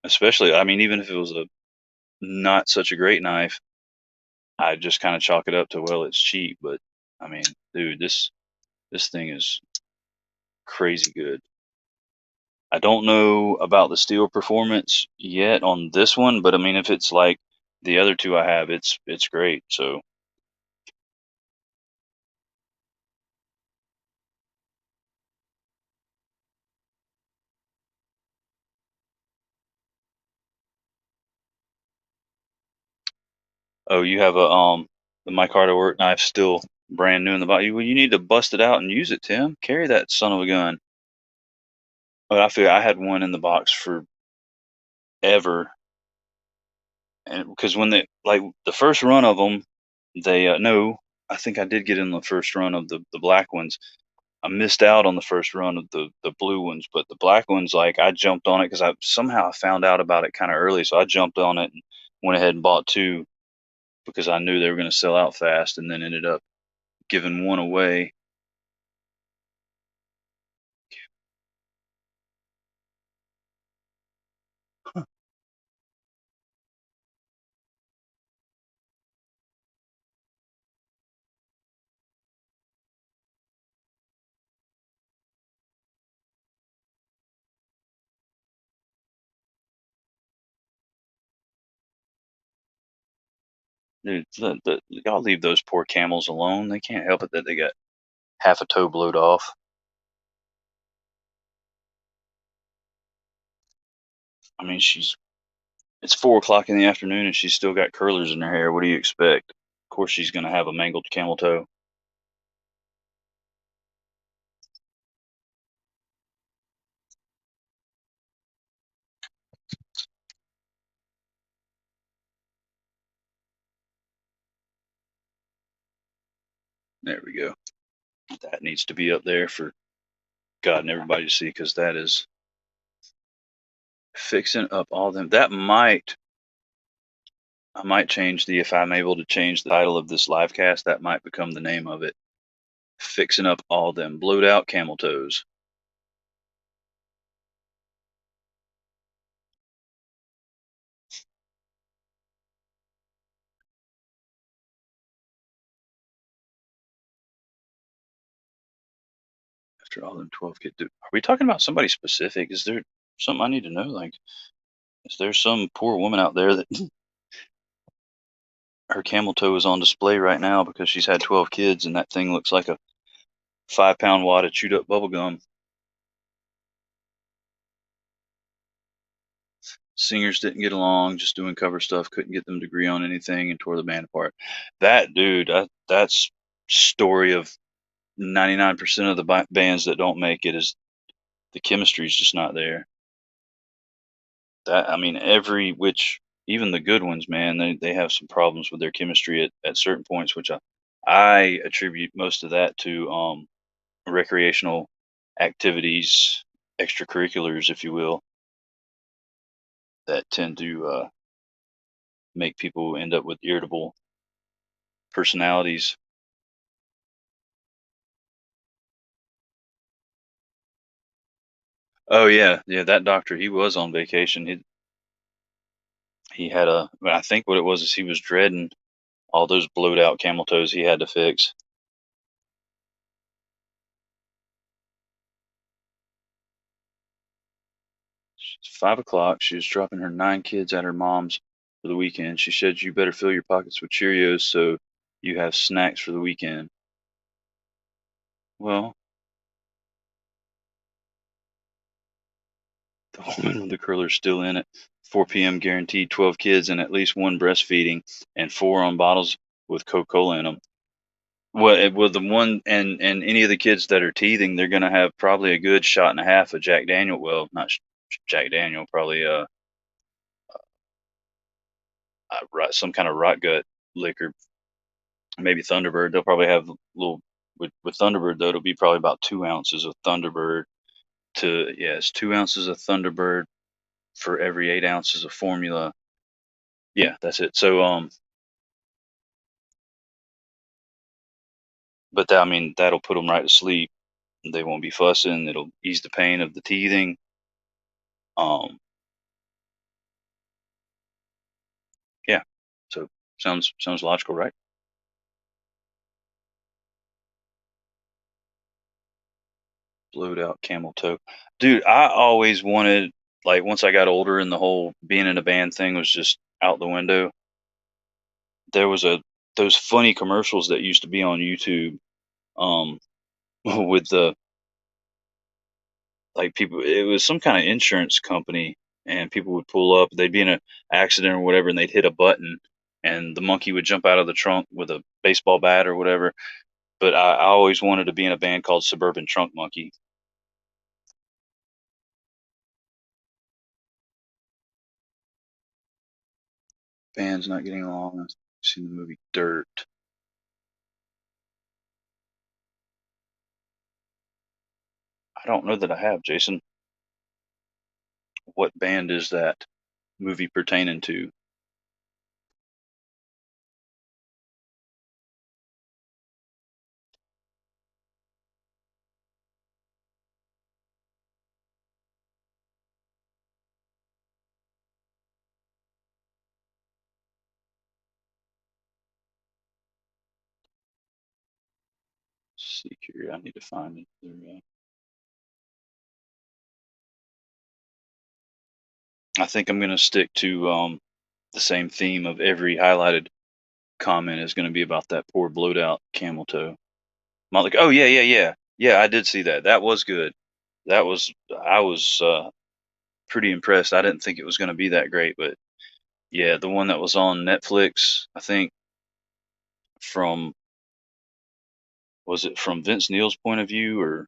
Especially, I mean, even if it was a not such a great knife, I just kind of chalk it up to, well, it's cheap. But I mean, dude, this thing is crazy good. I don't know about the steel performance yet on this one, but I mean, if it's like the other two I have, it's great. So, oh, you have a the micarta work knife still brand new in the box. Well, you need to bust it out and use it, Tim. Carry that son of a gun. But I feel I had one in the box for ever, and because when they like the first run of them, they no, I think I did get in the first run of the black ones. I missed out on the first run of the blue ones, but the black ones, like I jumped on it because I somehow found out about it kind of early, so I jumped on it and went ahead and bought two because I knew they were going to sell out fast, and then ended up giving one away. Dude, y'all leave those poor camels alone. They can't help it that they got half a toe blowed off. I mean, it's 4 o'clock in the afternoon and she's still got curlers in her hair. What do you expect? Of course, she's going to have a mangled camel toe. There we go. That needs to be up there for God and everybody to see, because that is fixing up all them. I might change the, if I'm able to change the title of this live cast, that might become the name of it. Fixing up all them blowed out camel toes. After all them 12 kids. Are we talking about somebody specific? Is there something I need to know? Like, is there some poor woman out there that her camel toe is on display right now because she's had 12 kids and that thing looks like a 5 pound wad of chewed up bubble gum? Singers didn't get along, just doing cover stuff, couldn't get them to agree on anything and tore the band apart. That dude, that's story of 99% of the bands that don't make it, is the chemistry's just not there. That, I mean, every which, even the good ones, man, they have some problems with their chemistry at certain points, which I attribute most of that to recreational activities, extracurriculars, if you will, that tend to make people end up with irritable personalities. Oh yeah, yeah. That doctor, he was on vacation. He had a. Well, I think what it was is he was dreading all those blowed out camel toes he had to fix. It's 5 o'clock. She was dropping her 9 kids at her mom's for the weekend. She said, "You better fill your pockets with Cheerios so you have snacks for the weekend." Well, the woman with the curler's still in it. 4 p.m. guaranteed 12 kids and at least one breastfeeding and 4 on bottles with Coca-Cola in them. Well, the one and any of the kids that are teething, they're gonna have probably a good shot and a half of Jack Daniel. Well, not Jack Daniel, probably some kind of rot gut liquor, maybe Thunderbird. They'll probably have little with Thunderbird though. It'll be probably about 2 ounces of Thunderbird to yes, 2 ounces of Thunderbird for every 8 ounces of formula. Yeah, that's it. So but that, I mean that'll put them right to sleep. They won't be fussing. It'll ease the pain of the teething. Um, yeah. So sounds logical, right? Blowed out camel toe. Dude, I always wanted, like, once I got older and the whole being in a band thing was just out the window, there was a those funny commercials that used to be on YouTube, um, with the like people. It was some kind of insurance company, and people would pull up. They'd be in an accident or whatever, and they'd hit a button, and the monkey would jump out of the trunk with a baseball bat or whatever. But I always wanted to be in a band called Suburban Trunk Monkey. Band's not getting along. I've seen the movie Dirt. I don't know that I have, Jason. What band is that movie pertaining to? See here, I need to find it. I think I'm gonna stick to the same theme of every highlighted comment is gonna be about that poor blowed out camel toe. Motley, oh yeah, yeah, yeah, yeah. I did see that. That was good. That was I was pretty impressed. I didn't think it was gonna be that great, but yeah, the one that was on Netflix, I think from was it from Vince Neil's point of view or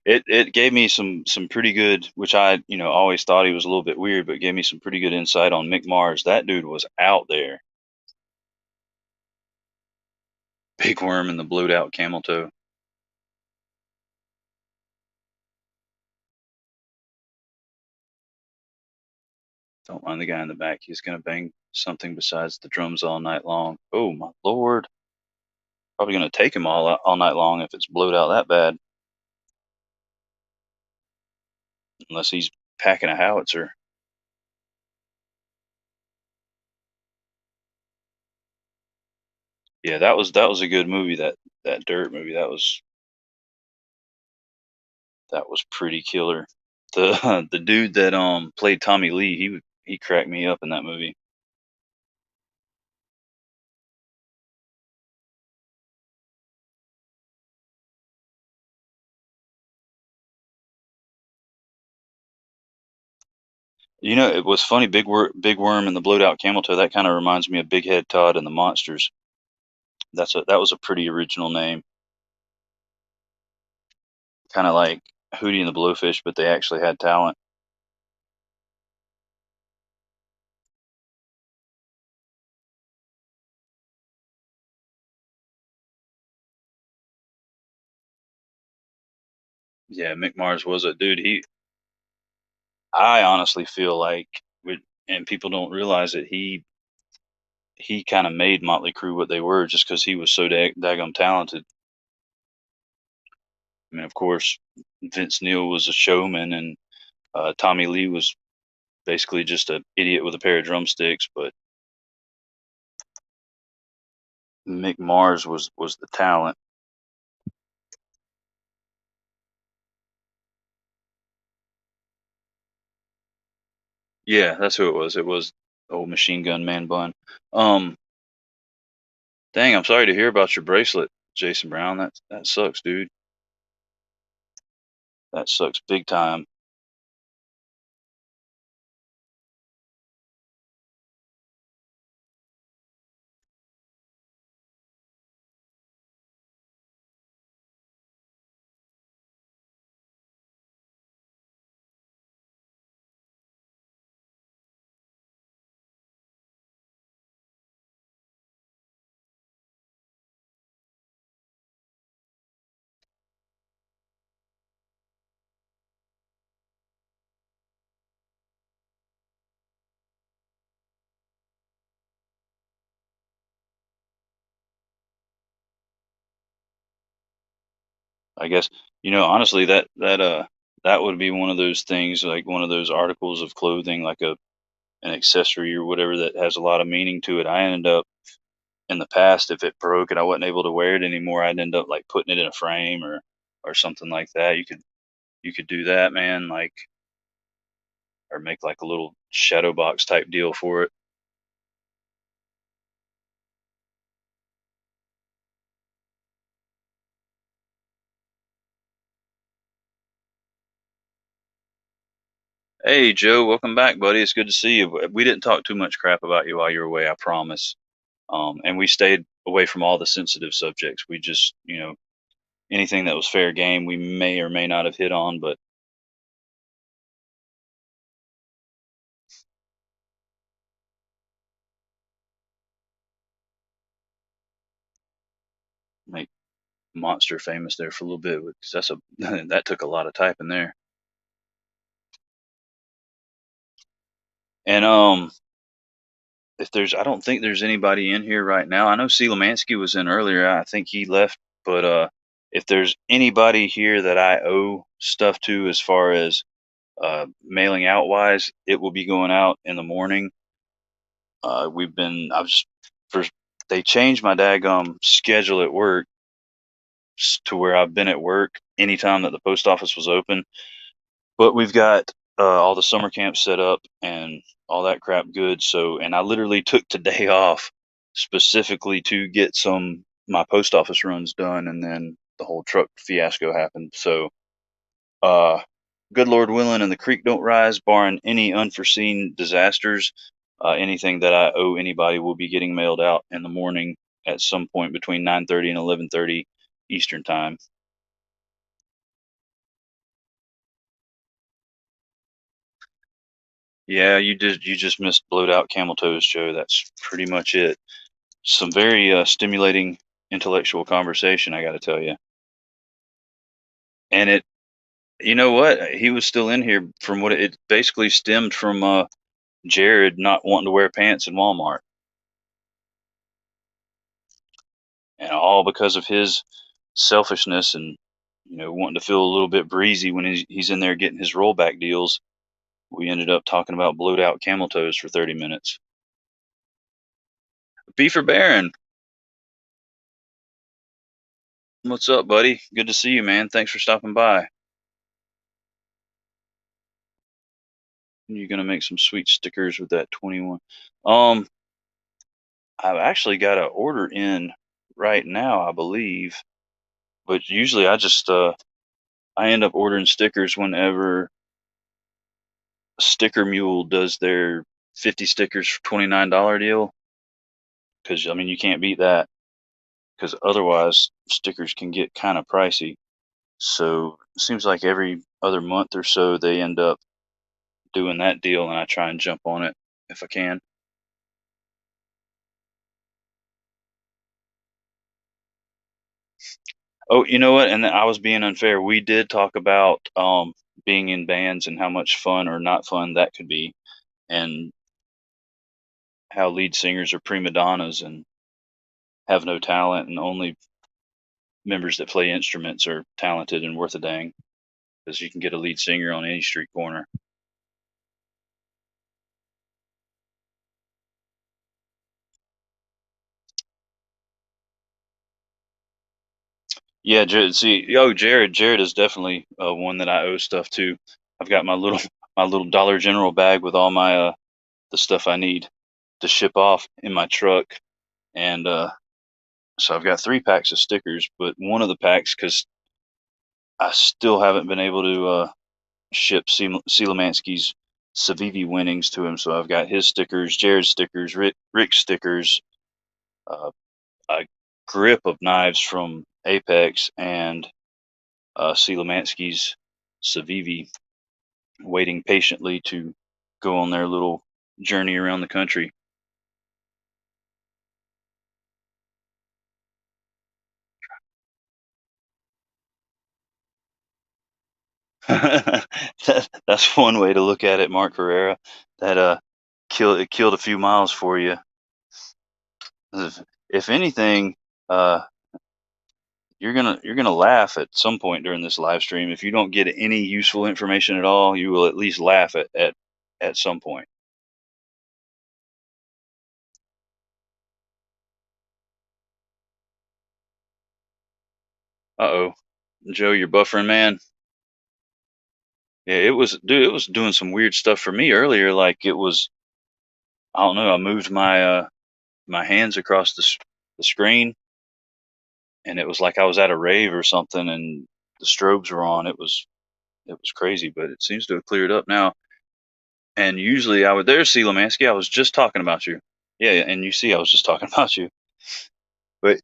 it gave me some pretty good, which I always thought he was a little bit weird, but gave me some pretty good insight on Mick Mars. That dude was out there. Big worm and the blowed out camel toe. Don't mind the guy in the back. He's gonna bang something besides the drums all night long. Oh my lord! Probably gonna take him all night long if it's blowed out that bad. Unless he's packing a howitzer. Yeah, that was a good movie. That Dirt movie. That was pretty killer. The the dude that played Tommy Lee, he cracked me up in that movie. It was funny. Big Worm and the Blowed Out Camel Toe. That kind of reminds me of Big Head Todd and the Monsters. That was a pretty original name. Kind of like Hootie and the Blowfish, but they actually had talent. Yeah, Mick Mars was a dude. I honestly feel like, and people don't realize it. He kind of made Motley Crue what they were just because he was so daggum talented. I mean, of course, Vince Neil was a showman, and Tommy Lee was basically just an idiot with a pair of drumsticks. But Mick Mars was the talent. Yeah, that's who it was. It was old Machine Gun Man Bun. Um, Dang, I'm sorry to hear about your bracelet, Jason Brown. That sucks, dude. That sucks big time. I guess honestly, that would be one of those things, like one of those articles of clothing, like an accessory or whatever that has a lot of meaning to it. I ended up in the past, if it broke and I wasn't able to wear it anymore, I'd end up like putting it in a frame or something like that. You could do that, man, like, or make like a little shadow box type deal for it. Hey Joe, welcome back, buddy. It's good to see you. We didn't talk too much crap about you while you were away, I promise. And we stayed away from all the sensitive subjects. We just, anything that was fair game, we may or may not have hit on, but make Monster famous there for a little bit because that's a that took a lot of typing there. And if I don't think there's anybody in here right now. I know C. Lemansky was in earlier. I think he left, but if there's anybody here that I owe stuff to as far as mailing out wise, it will be going out in the morning. I've just for they changed my daggum schedule at work to where I've been at work anytime that the post office was open. But we've got all the summer camps set up and all that crap good. So, and I literally took today off specifically to get some my post office runs done, and then the whole truck fiasco happened. So, uh, good Lord willing, and the creek don't rise, barring any unforeseen disasters. Anything that I owe anybody will be getting mailed out in the morning at some point between 9:30 and 11:30 Eastern time. Yeah, you just missed blowed out camel toes, Joe. That's pretty much it. Some very stimulating intellectual conversation, I got to tell you. And you know what? He was still in here from what it basically stemmed from Jared not wanting to wear pants in Walmart, and all because of his selfishness and wanting to feel a little bit breezy when he's in there getting his rollback deals. We ended up talking about blowed out camel toes for 30 minutes. Beaver Baron, what's up, buddy? Good to see you, man. Thanks for stopping by. You're gonna make some sweet stickers with that 21. Um, I've actually got an order in right now, I believe. But usually I end up ordering stickers whenever Sticker Mule does their 50 stickers for $29 deal. Because I mean you can't beat that. Because otherwise stickers can get kind of pricey. So it seems like every other month or so they end up doing that deal, and I try and jump on it if I can. Oh, you know what? And I was being unfair. We did talk about being in bands and how much fun or not fun that could be, and how lead singers are prima donnas and have no talent and only members that play instruments are talented and worth a dang, because you can get a lead singer on any street corner. Yeah, Jared. See, Jared is definitely one that I owe stuff to. I've got my little my little Dollar General bag with all my the stuff I need to ship off in my truck, and so I've got 3 packs of stickers. But one of the packs, because I still haven't been able to ship Sealamansky's Civivi winnings to him, so I've got his stickers, Jared's stickers, Rick's stickers, uh, a grip of knives from Apex, and Sealamansky's Civivi, waiting patiently to go on their little journey around the country. That's one way to look at it, Mark Herrera. That killed a few miles for you. If anything, uh, you're gonna laugh at some point during this live stream. If you don't get any useful information at all, you will at least laugh at some point. Uh-oh, Joe, you're buffering, man. Yeah, it was, dude. It was doing some weird stuff for me earlier. Like it was, I don't know. I moved my my hands across the screen, and it was like I was at a rave or something, and the strobes were on. It was crazy, but it seems to have cleared up now. And usually I would, there's Lemansky. I was just talking about you. Yeah, yeah, and you see, I was just talking about you. But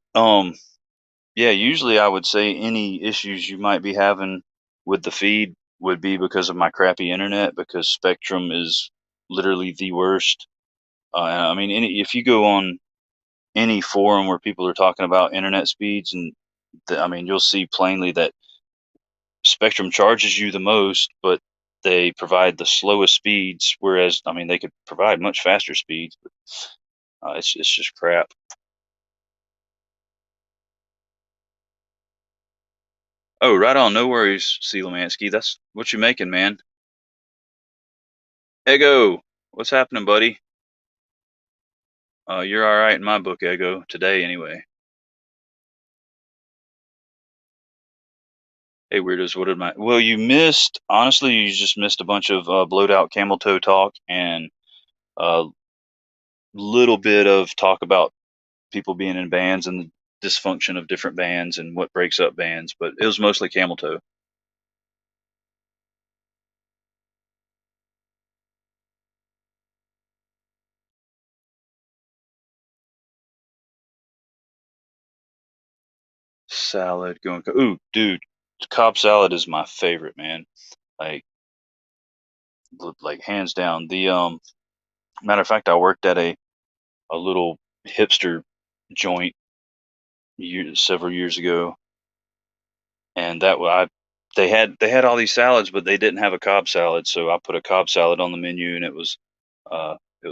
yeah, usually I would say any issues you might be having with the feed would be because of my crappy internet, because Spectrum is literally the worst. I mean, if you go on any forum where people are talking about internet speeds, and I mean, you'll see plainly that Spectrum charges you the most, but they provide the slowest speeds. Whereas, I mean, they could provide much faster speeds, but it's just crap. Oh, right on. No worries, Lemansky. That's what you making, man. Ego, what's happening, buddy? You're all right in my book, Ego. Today, anyway. Hey, weirdos, what did my? Well, you missed. Honestly, you just missed a bunch of blowed out camel toe talk and a little bit of talk about people being in bands and the dysfunction of different bands and what breaks up bands. But it was mostly camel toe. Salad going. Ooh, dude, Cobb salad is my favorite, man. Like, like hands down. The matter of fact, I worked at a little hipster joint several years ago, and they had all these salads, but they didn't have a Cobb salad, so I put a Cobb salad on the menu, and it was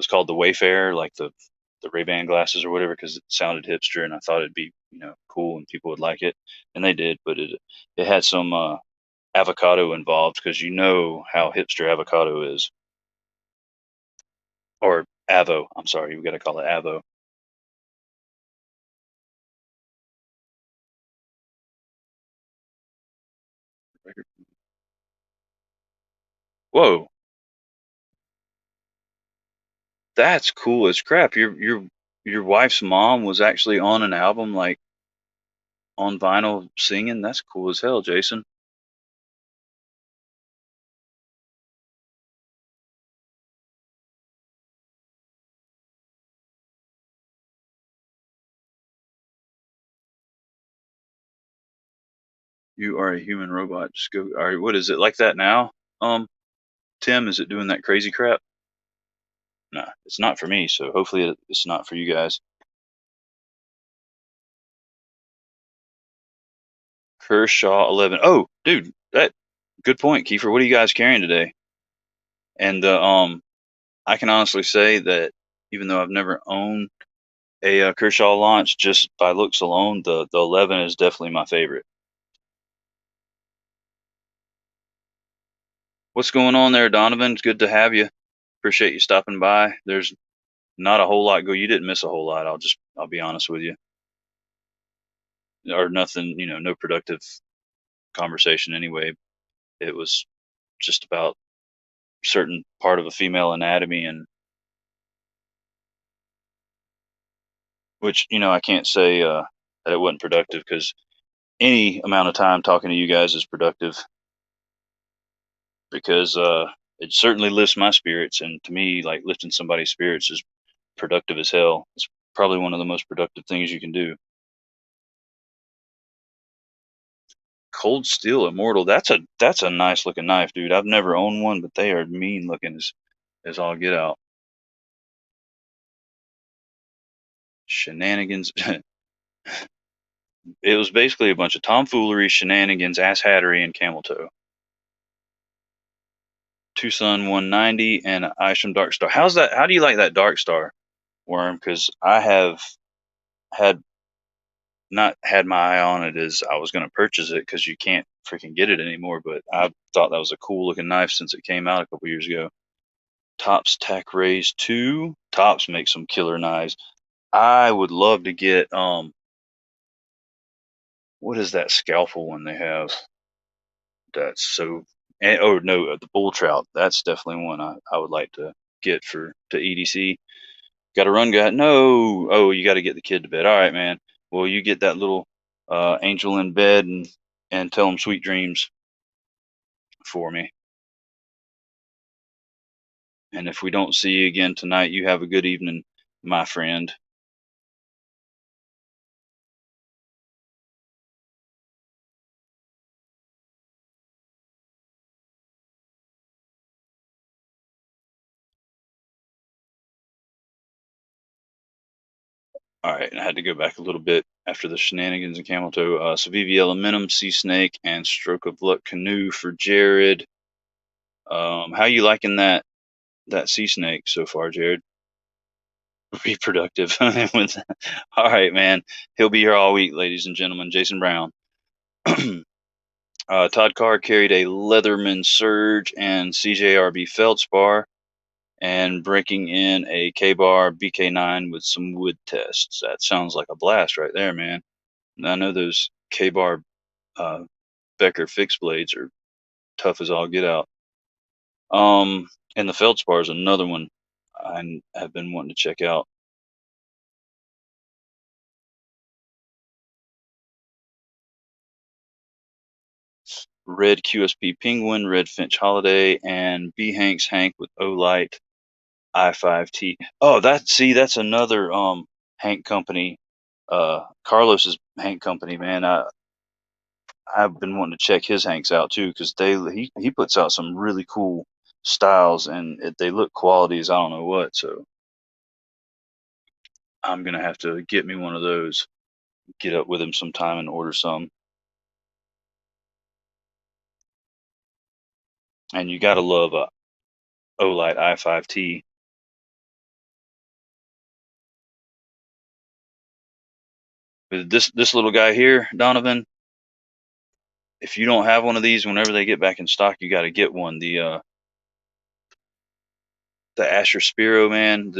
called the Wayfarer, like the Ray-Ban glasses or whatever, because it sounded hipster, and I thought it'd be cool and people would like it, and they did, but it had some avocado involved, because you know how hipster avocado is, or avo. I'm sorry, we got to call it avo. Whoa, that's cool as crap. Your wife's mom was actually on an album, like on vinyl singing. That's cool as hell, Jason. You are a human robot. Just go. All right, what is it like that now? Tim, is it doing that crazy crap? No, it's not for me. So hopefully it's not for you guys. Kershaw 11. Oh, dude, that good point, Kiefer. What are you guys carrying today? And I can honestly say that even though I've never owned a Kershaw launch, just by looks alone, the 11 is definitely my favorite. What's going on there, Donovan? It's good to have you. Appreciate you stopping by. There's not a whole lot go. You didn't miss a whole lot. I'll be honest with you. Or nothing, no productive conversation anyway. It was just about certain part of a female anatomy, and which, I can't say that it wasn't productive, because any amount of time talking to you guys is productive, because it certainly lifts my spirits, and to me, like, lifting somebody's spirits is productive as hell. It's probably one of the most productive things you can do. Cold Steel Immortal. That's a nice looking knife, dude. I've never owned one, but they are mean looking as all get out. Shenanigans. It was basically a bunch of tomfoolery, shenanigans, asshattery, and camel toe. Tucson 190 and Isham Dark Star. How's that? How do you like that Dark Star, Worm? Because I have had not had my eye on it as I was going to purchase it, because you can't freaking get it anymore. But I thought that was a cool looking knife since it came out a couple years ago. Tops Tack Rays 2. Tops make some killer knives. I would love to get what is that scalpel one they have? That's so. Oh no, the bull trout. That's definitely one I would like to get to EDC. Got a run guy? No. Oh, you got to get the kid to bed. All right, man. Well, you get that little angel in bed, and tell him sweet dreams for me. And if we don't see you again tonight, you have a good evening, my friend. All right, and I had to go back a little bit after the shenanigans and camel toe. Savivi Elementum, Sea Snake, and Stroke of Luck Canoe for Jared. How you liking that Sea Snake so far, Jared? Reproductive. All right, man. He'll be here all week, ladies and gentlemen. Jason Brown. Todd Carr carried a Leatherman Surge and CJRB Feldspar, and breaking in a K-Bar BK9 with some wood tests. That sounds like a blast right there, man. And I know those K-Bar uh, Becker fixed blades are tough as all get out. And the Feldspar is another one I have been wanting to check out. Red QSP Penguin, Red Finch Holiday, and B Hanks Hank with Olight I5T. Oh, that's another Hank company. Carlos's Hank company, man. I've been wanting to check his Hanks out too, because he puts out some really cool styles, and they look quality as I don't know what. So I'm gonna have to get me one of those. Get up with him sometime and order some. And you gotta love a Olight i5T. This little guy here, Donovan. If you don't have one of these, whenever they get back in stock, you got to get one. The Asher Spiro, man,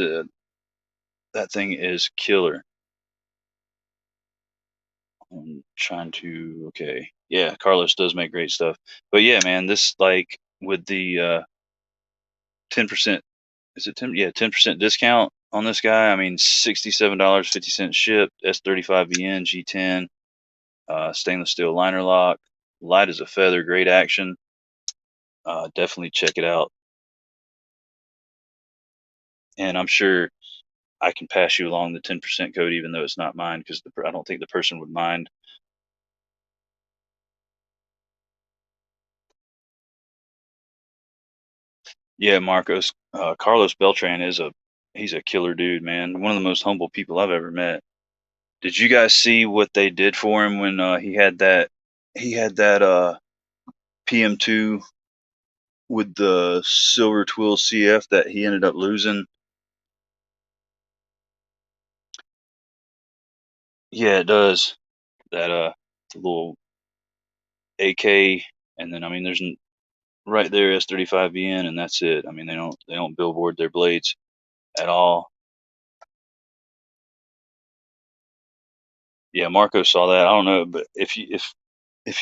that thing is killer. I'm trying to, okay, yeah, Carlos does make great stuff, but yeah, man, this, like, with the 10%, is it 10? Yeah, 10% discount on this guy. I mean, $67.50 shipped. S35VN G10, stainless steel liner lock, light as a feather, great action. Definitely check it out, and I'm sure I can pass you along the 10% code, even though it's not mine, because I don't think the person would mind. Yeah, Marcos. Carlos Beltran he's a killer dude, man. One of the most humble people I've ever met. Did you guys see what they did for him when he had that PM2 with the silver twill CF that he ended up losing? Yeah, it does. That the little AK, and then I mean, right there S35VN, and that's it. I mean, they don't billboard their blades at all. Yeah, Marco saw that. I don't know, but if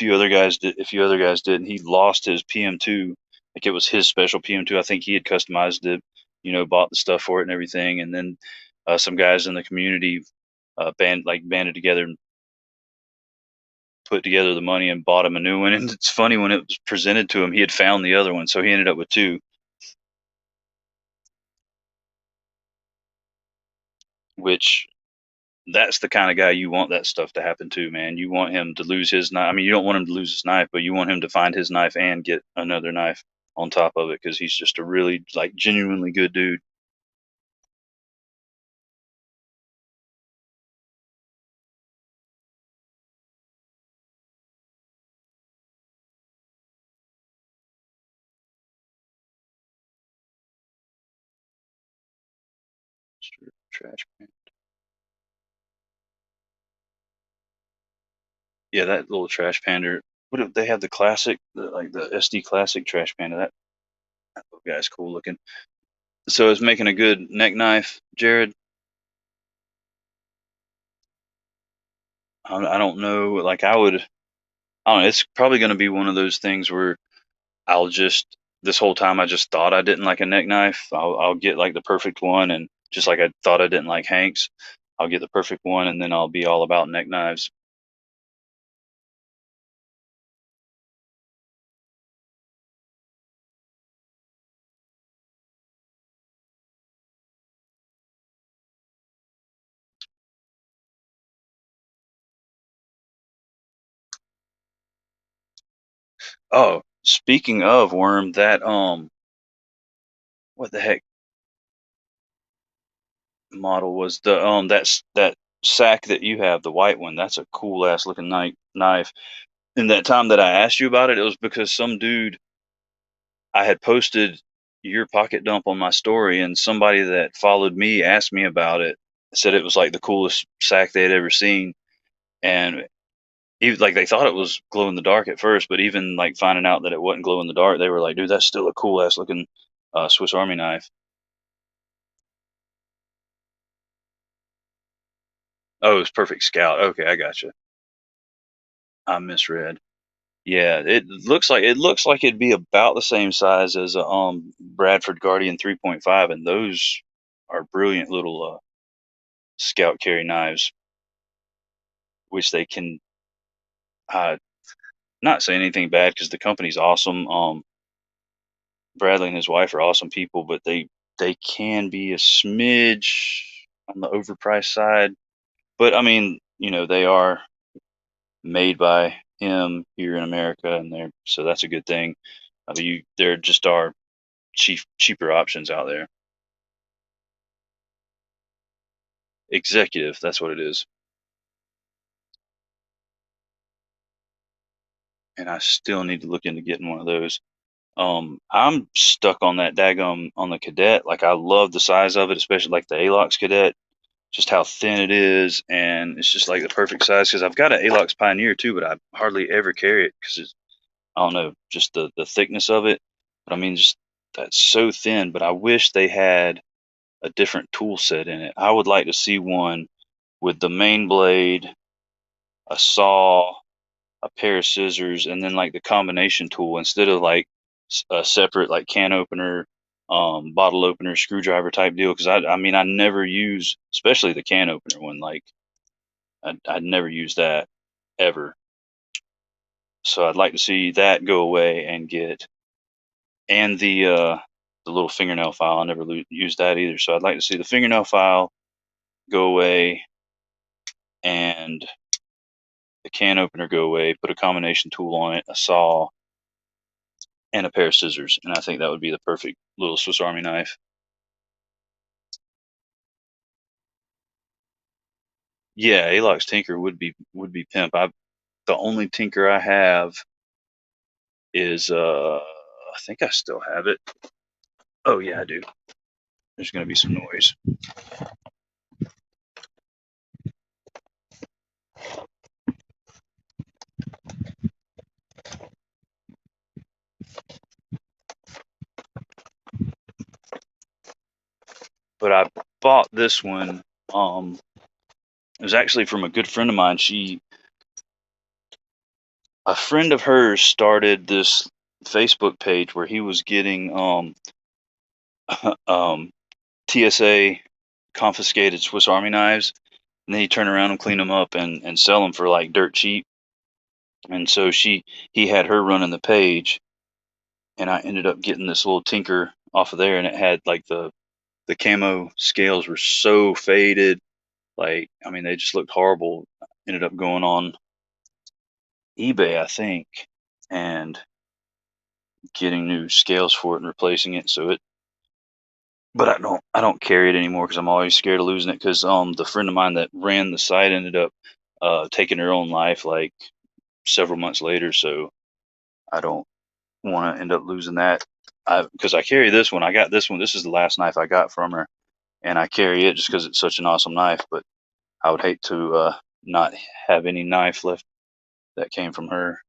you other guys did, if you other guys did, and he lost his PM2, like it was his special PM2. I think he had customized it, bought the stuff for it and everything, and then some guys in the community banded together and put together the money and bought him a new one. And it's funny, when it was presented to him, he had found the other one, so he ended up with two. Which, that's the kind of guy you want that stuff to happen to, man. You want him to lose his knife. I mean, you don't want him to lose his knife, but you want him to find his knife and get another knife on top of it, because he's just a really, like, genuinely good dude. Trash can. Yeah, that little trash panda. What if they have the classic, like the SD classic trash panda? That little guy's cool looking. So it's making a good neck knife, Jared. I don't know. Like, I don't know. It's probably going to be one of those things where I'll just this whole time I just thought I didn't like a neck knife. I'll get like the perfect one, and just like I thought I didn't like Hank's, I'll get the perfect one, and then I'll be all about neck knives. Oh, speaking of worm, that what the heck model was the that sack that you have, the white one? That's a cool ass looking knife. And that time that I asked you about it, it was because some dude, I had posted your pocket dump on my story, and somebody that followed me asked me about it. Said it was like the coolest sack they had ever seen, and even like they thought it was glow in the dark at first, but even like finding out that it wasn't glow in the dark, they were like, "Dude, that's still a cool ass looking Swiss Army knife." Oh, it's Perfect Scout. Okay, I gotcha. I misread. Yeah, it looks like it'd be about the same size as a Bradford Guardian 3.5, and those are brilliant little scout carry knives, which they can uh, not say anything bad because the company's awesome. Bradley and his wife are awesome people, but they can be a smidge on the overpriced side. But I mean, they are made by him here in America, and so that's a good thing. I mean, there just are cheaper options out there. Executive, that's what it is. And I still need to look into getting one of those. I'm stuck on that daggum on the cadet. Like, I love the size of it, especially like the Alox cadet, just how thin it is, and it's just like the perfect size. Because I've got an Alox Pioneer too, but I hardly ever carry it because it's, I don't know, just the thickness of it. But I mean, just that's so thin. But I wish they had a different tool set in it. I would like to see one with the main blade, a saw, a pair of scissors, and then like the combination tool, instead of like a separate like can opener, bottle opener, screwdriver type deal. Because I mean, I never use, especially the can opener one. Like, I'd never use that ever. So I'd like to see that go away and and the little fingernail file. I never used that either. So I'd like to see the fingernail file go away, and the can opener go away. Put a combination tool on it, a saw, and a pair of scissors, and I think that would be the perfect little Swiss Army knife. Yeah, Alox Tinker would be pimp. The only Tinker I have is I think I still have it. Oh yeah, I do. There's gonna be some noise. but I bought this one. It was actually from a good friend of mine. A friend of hers started this Facebook page where he was getting um TSA confiscated Swiss Army knives, and then he turn around and clean them up and sell them for like dirt cheap. And so he had her running the page, and I ended up getting this little tinker off of there, and it had like the camo scales were so faded, like I mean they just looked horrible. Ended up going on eBay, I think, and getting new scales for it and replacing it. So it, but I don't carry it anymore because I'm always scared of losing it. Because the friend of mine that ran the site ended up taking her own life like several months later. So I don't want to end up losing that. Because I carry this one. I got this one. This is the last knife I got from her, and I carry it just because it's such an awesome knife. But I would hate to not have any knife left that came from her.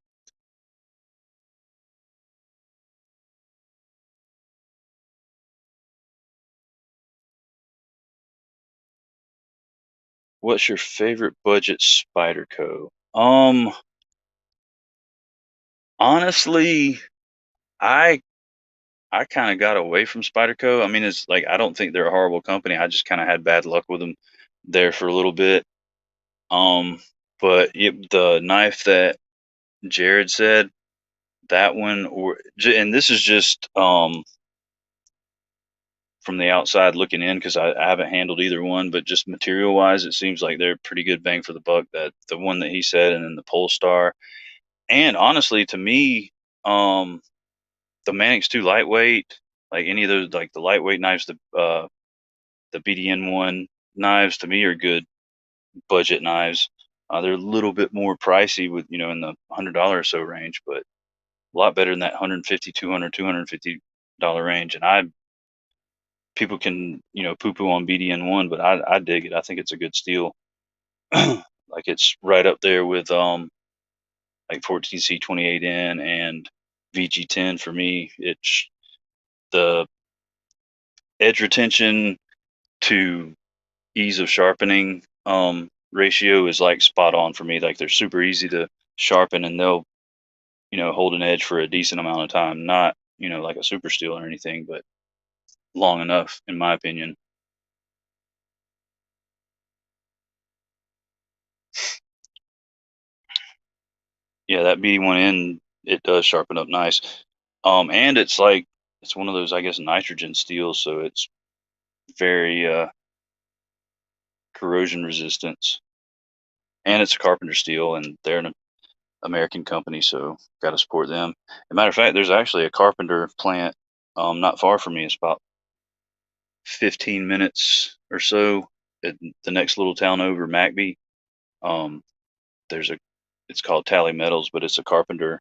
What's your favorite budget Spyderco? Honestly, I I kind of got away from Spyderco. I mean, it's like I don't think they're a horrible company. I just kind of had bad luck with them there for a little bit. Um, but the knife that Jared said, that one, and this is just from the outside looking in because I haven't handled either one, but just material wise, it seems like they're pretty good bang for the buck. That the one that he said, and then the Polestar, and honestly, to me, um, the Manic's too lightweight. Like any of those, like the lightweight knives, the BDN1 knives to me are good budget knives. They're a little bit more pricey with, in the $100 or so range, but a lot better than that 150, 200, $250 range. And people can, poo poo on BDN1, but I dig it. I think it's a good steal. Like it's right up there with, like 14C 28N and VG10 for me. It's the edge retention to ease of sharpening ratio is like spot on for me. Like they're super easy to sharpen, and they'll hold an edge for a decent amount of time. Not like a super steel or anything, but long enough in my opinion. Yeah, that BD1N, it does sharpen up nice. And it's like it's one of those, I guess, nitrogen steels, so it's very corrosion resistance. And it's a carpenter steel, and they're an American company, so got to support them. As a matter of fact, there's actually a carpenter plant not far from me. It's about 15 minutes or so at the next little town over, Macby. Um, there's a, it's called Tally Metals, but it's a carpenter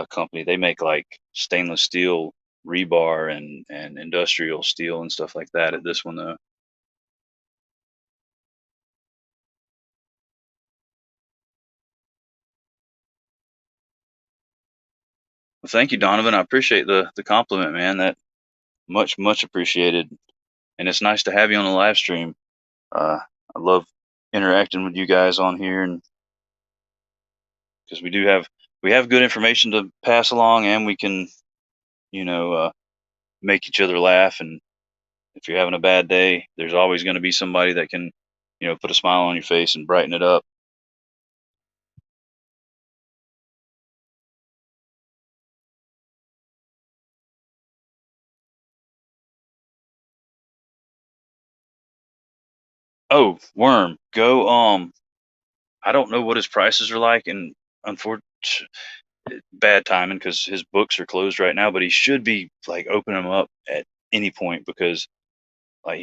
company. They make like stainless steel rebar and industrial steel and stuff like that. At this one though. Well, thank you, Donovan. I appreciate the compliment, man. That much appreciated. And it's nice to have you on the live stream. I love interacting with you guys on here, and because we have good information to pass along, and we can you know make each other laugh. And if you're having a bad day, there's always going to be somebody that can put a smile on your face and brighten it up. Oh, Worm, go. I don't know what his prices are like, and unfortunately, bad timing because his books are closed right now. But he should be like opening them up at any point because like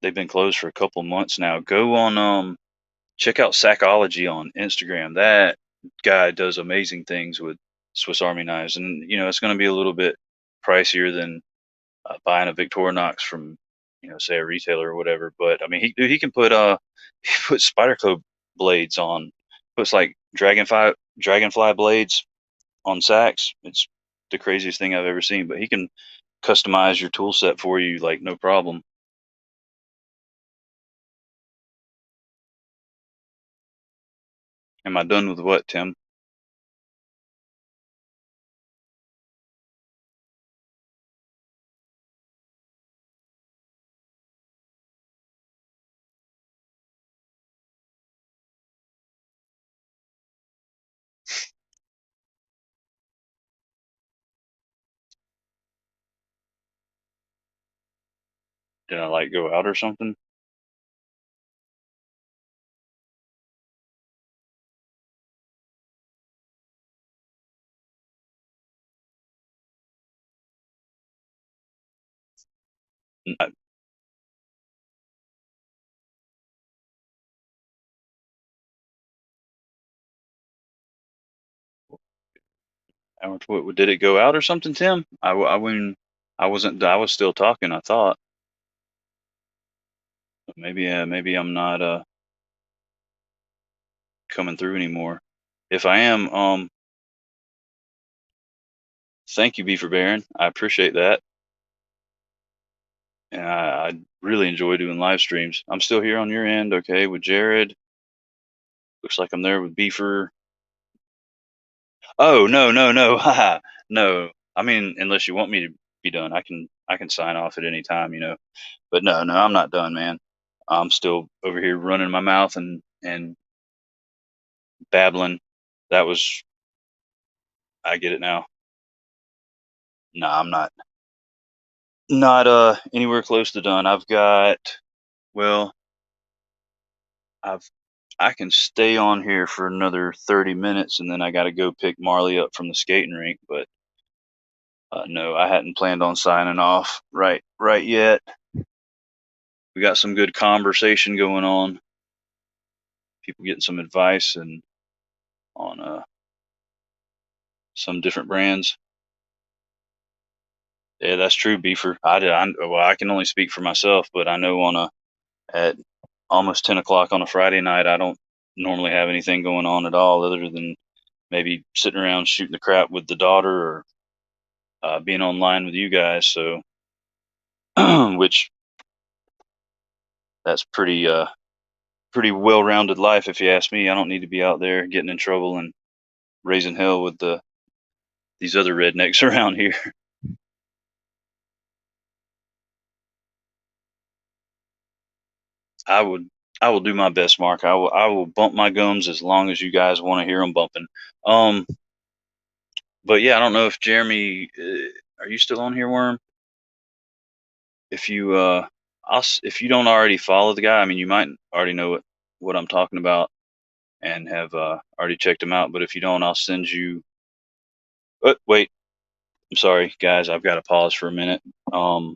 they've been closed for a couple months now. Go on check out Sackology on Instagram. That guy does amazing things with Swiss Army knives, and it's going to be a little bit pricier than buying a Victorinox from say a retailer or whatever. But I mean, he can put he puts Spyderco blades on, puts like dragonfly blades on sacks. It's the craziest thing I've ever seen. But he can customize your tool set for you like no problem. Am I done with what, Tim? Did I like go out or something? I, what, did it go out or something, Tim? I wouldn't. I wasn't. I was still talking. I thought maybe I'm not coming through anymore. If I am, thank you, Beaver Baron. I appreciate that, and I really enjoy doing live streams. I'm still here on your end, okay, with Jared. Looks like I'm there with Beaver. Oh no, no, no, haha, no. I mean, unless you want me to be done, I can sign off at any time, you know. But no, no, I'm not done, man. I'm still over here running my mouth and babbling. That was I get it now. No, I'm not anywhere close to done. I've got well, I've I can stay on here for another 30 minutes and then I got to go pick Marley up from the skating rink, but no, I hadn't planned on signing off right yet. We got some good conversation going on. People getting some advice and on some different brands. Yeah, that's true, Beefer. Well, I can only speak for myself, but I know at almost 10 o'clock on a Friday night, I don't normally have anything going on at all, other than maybe sitting around shooting the crap with the daughter or being online with you guys. So, which that's pretty well-rounded life, if you ask me. I don't need to be out there getting in trouble and raising hell with these other rednecks around here. I would I will do my best, Mark. I will bump my gums as long as you guys want to hear them bumping. Um, but yeah, I don't know if Jeremy, are you still on here, Worm? If you if you don't already follow the guy, I mean, you might already know what I'm talking about and have already checked him out. But if you don't, I'll send you. Wait, I'm sorry, guys. I've got to pause for a minute. Um,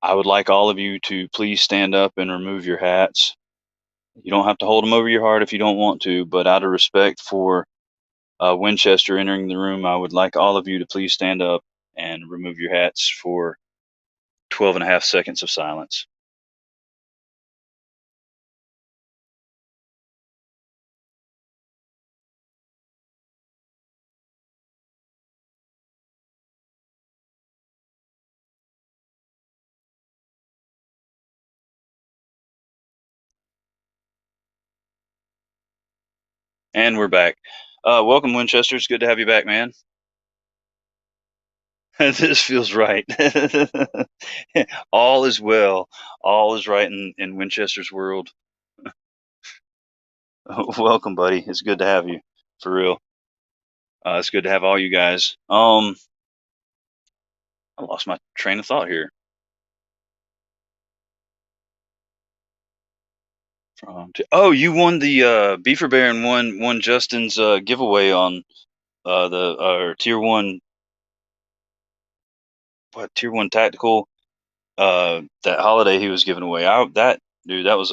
I would like all of you to please stand up and remove your hats. You don't have to hold them over your heart if you don't want to, but out of respect for Winchester entering the room, I would like all of you to please stand up and remove your hats for 12 and a half seconds of silence. And we're back. Welcome, Winchester. It's good to have you back, man. This feels right. All is well. All is right in Winchester's world. Welcome, buddy. It's good to have you, for real. It's good to have all you guys. I lost my train of thought here. Oh, you won the Beaver Baron won Justin's giveaway on the tier one tactical that holiday he was giving away. That dude, that was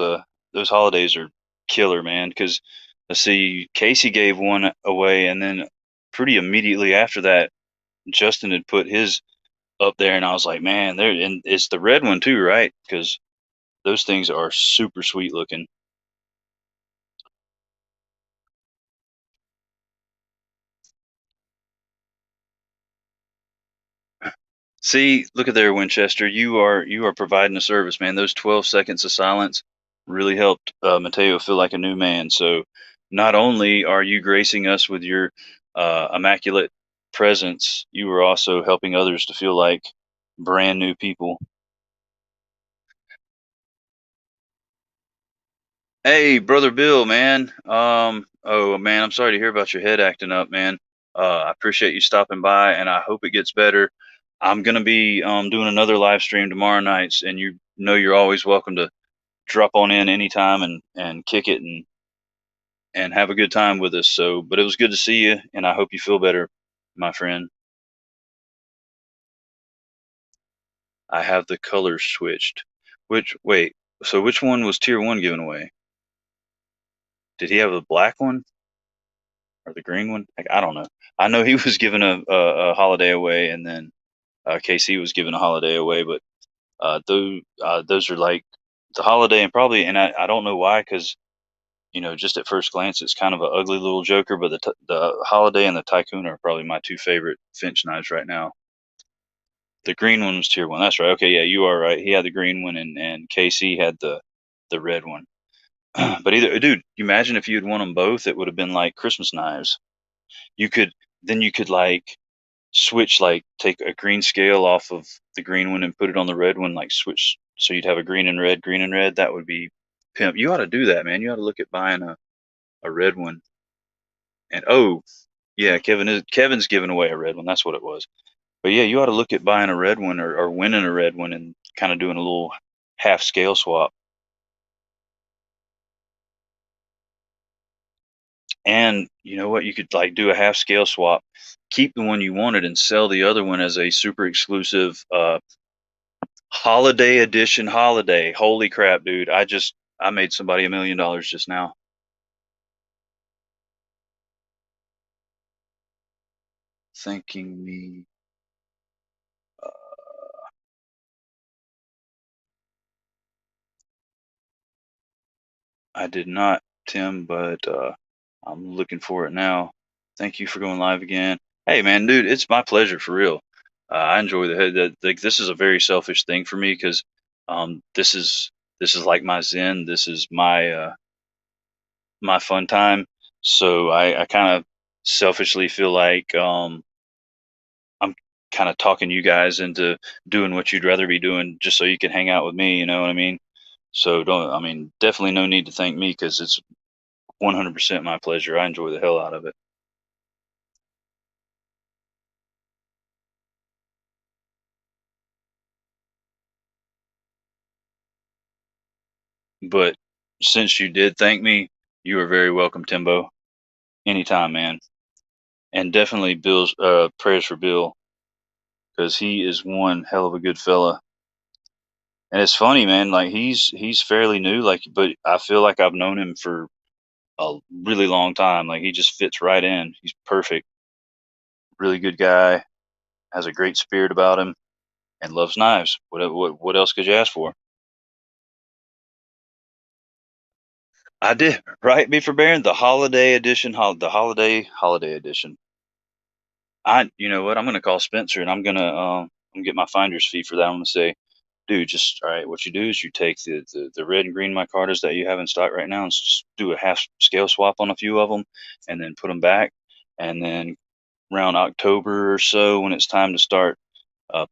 those holidays are killer, man. Because let's see, Casey gave one away, and then pretty immediately after that, Justin had put his up there, and I was like, man, there, and it's the red one too, right? Because those things are super sweet looking. See, look at there, Winchester. You are providing a service, man. Those 12 seconds of silence. really helped Mateo feel like a new man. So not only are you gracing us with your immaculate presence, you are also helping others to feel like brand new people. Hey, brother Bill, man. Oh man, I'm sorry to hear about your head acting up, man. I appreciate you stopping by, and I hope it gets better. I'm gonna be doing another live stream tomorrow nights, and you know you're always welcome to drop on in anytime and kick it and have a good time with us. So, but it was good to see you, and I hope you feel better, my friend. I have the colors switched. Wait, so which one was tier one given away? Did he have the black one or the green one? Like, I don't know. I know he was giving a holiday away, and then KC was giving a holiday away, but those are like the holiday and probably, and I don't know why, because just at first glance, it's kind of an ugly little joker, but the holiday and the tycoon are probably my two favorite Finch knives right now. The green one was tier one. That's right. Okay, yeah, you are right. He had the green one, and KC had the red one. But dude, you imagine if you had won them both, it would have been like Christmas knives. You could you could like switch, like take a green scale off of the green one and put it on the red one, like switch, so you'd have a green and red, green and red. That would be pimp. You ought to do that, man. You ought to look at buying a red one. And oh, yeah, Kevin's giving away a red one. That's what it was. But yeah, you ought to look at buying a red one, or winning a red one and kind of doing a little half scale swap. And you know what? You could like do a half scale swap, keep the one you wanted, and sell the other one as a super exclusive holiday edition holiday. Holy crap, dude! I made somebody $1 million just now. Thanking me. Uh, I did not, Tim, but I'm looking for it now. Thank you for going live again. Hey, man, dude, it's my pleasure for real. I enjoy like this is a very selfish thing for me because this is like my zen. This is my fun time. So I kind of selfishly feel like I'm kind of talking you guys into doing what you'd rather be doing just so you can hang out with me. You know what I mean? So don't. I mean, definitely no need to thank me because it's 100% my pleasure. I enjoy the hell out of it. But since you did thank me, you are very welcome, Timbo. Anytime, man. And definitely Bill's prayers for Bill because he is one hell of a good fella. And it's funny, man. Like he's fairly new, like, but I feel like I've known him for a really long time. Like he just fits right in. He's perfect. Really good guy. Has a great spirit about him and loves knives. What else could you ask for? I did. Right, me for Baron, the holiday edition, the holiday edition. You know what? I'm gonna call Spencer and I'm gonna get my finder's fee for that. I'm gonna say, dude, just all right. What you do is you take the red and green micartas that you have in stock right now and just do a half scale swap on a few of them, and then put them back. And then around October or so, when it's time to start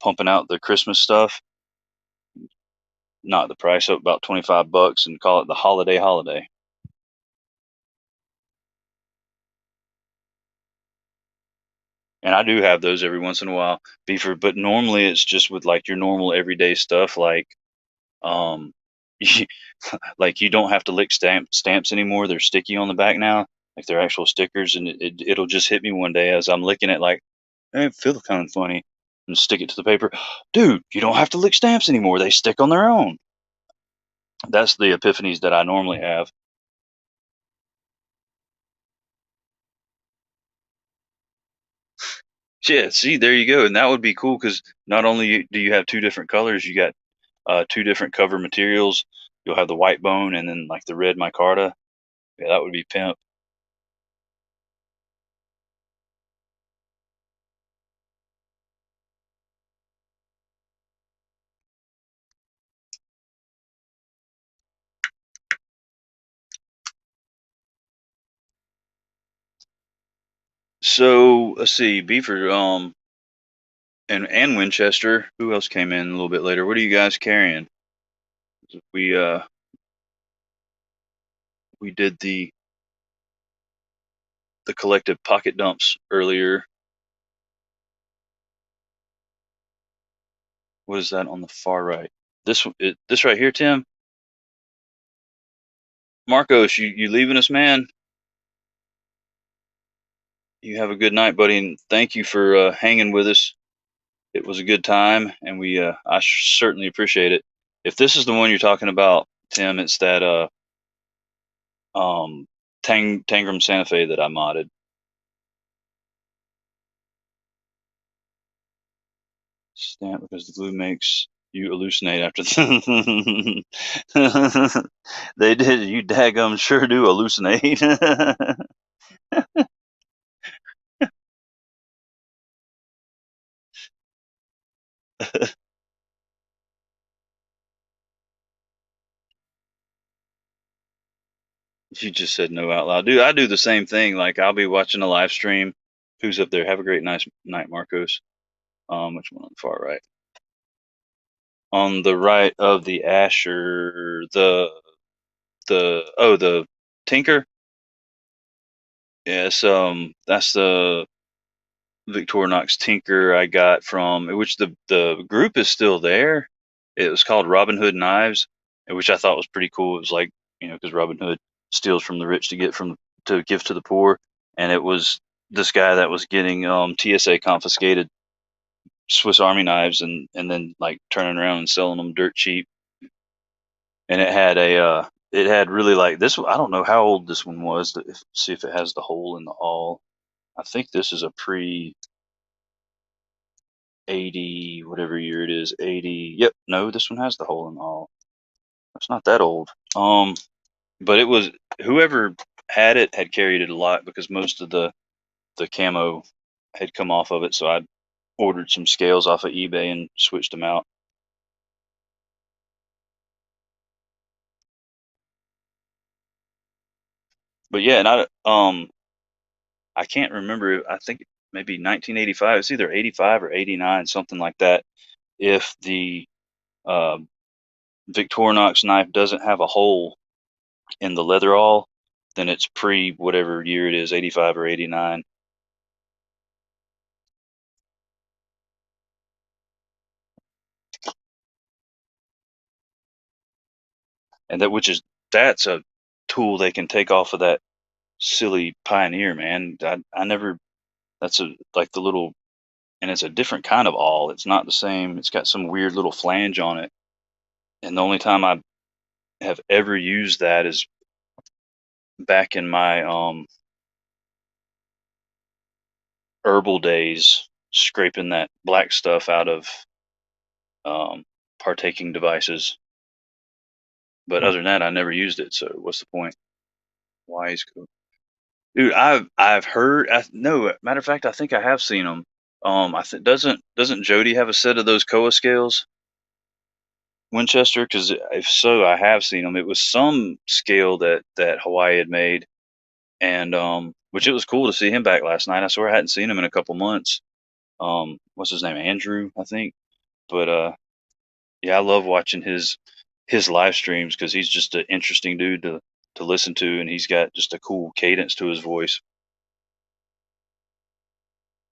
pumping out the Christmas stuff, knock the price up about $25 and call it the holiday. And I do have those every once in a while, beefer. But normally it's just with like your normal everyday stuff, like um, you, like you don't have to lick stamps anymore. They're sticky on the back now, like they're actual stickers, and it'll just hit me one day as I'm licking it, like it feels kind of funny, and stick it to the paper. Dude, you don't have to lick stamps anymore. They stick on their own. That's the epiphanies that I normally have. Yeah, see, there you go, and that would be cool because not only do you have two different colors, you got two different cover materials. You'll have the white bone and then like the red micarta. Yeah, that would be pimp. So let's see, Beaver, and Winchester. Who else came in a little bit later? What are you guys carrying? We did the collective pocket dumps earlier. What is that on the far right? This right here, Tim. Marcos, you leaving us, man? You have a good night, buddy, and thank you for hanging with us. It was a good time, and I certainly appreciate it. If this is the one you're talking about, Tim, it's that um Tangram Santa Fe that I modded. Stamp because the glue makes you hallucinate after they did. You daggum sure do hallucinate. You just said no out loud, dude. I do the same thing. Like I'll be watching a live stream. Who's up there? Have a great nice night, Marcos. Which one on the far right? On the right of the Asher, the Tinker. Yes, that's the Victorinox Tinker I got from which the group is still there. It was called Robin Hood Knives, which I thought was pretty cool. It was like, because Robin Hood steals from the rich to give to the poor, and it was this guy that was getting TSA confiscated Swiss Army knives and then like turning around and selling them dirt cheap. And it had really like this. I don't know how old this one was. See if it has the hole in the awl. I think this is a pre 80, whatever year it is, 80. Yep, no, this one has the hole in the hull. It's not that old. But it was whoever had it had carried it a lot because most of the camo had come off of it. So I ordered some scales off of eBay and switched them out. But yeah, and I can't remember. I think maybe 1985. It's either 85 or 89, something like that. If the uh, Victorinox knife doesn't have a hole in the leather awl, then it's pre whatever year it is, 85 or 89. And that's a tool they can take off of that silly Pioneer, man. I never, that's a, like the little, and it's a different kind of awl. It's not the same. It's got some weird little flange on it. And the only time I have ever used that is back in my herbal days, scraping that black stuff out of um, partaking devices. But other than that, I never used it. So what's the point? Why is cool? Dude, I've heard. No, matter of fact, I think I have seen them. I think doesn't Jody have a set of those Koa scales, Winchester? Because if so, I have seen them. It was some scale that Hawaii had made, and which it was cool to see him back last night. I swear I hadn't seen him in a couple months. What's his name? Andrew, I think. But yeah, I love watching his live streams because he's just an interesting dude to listen to, and he's got just a cool cadence to his voice.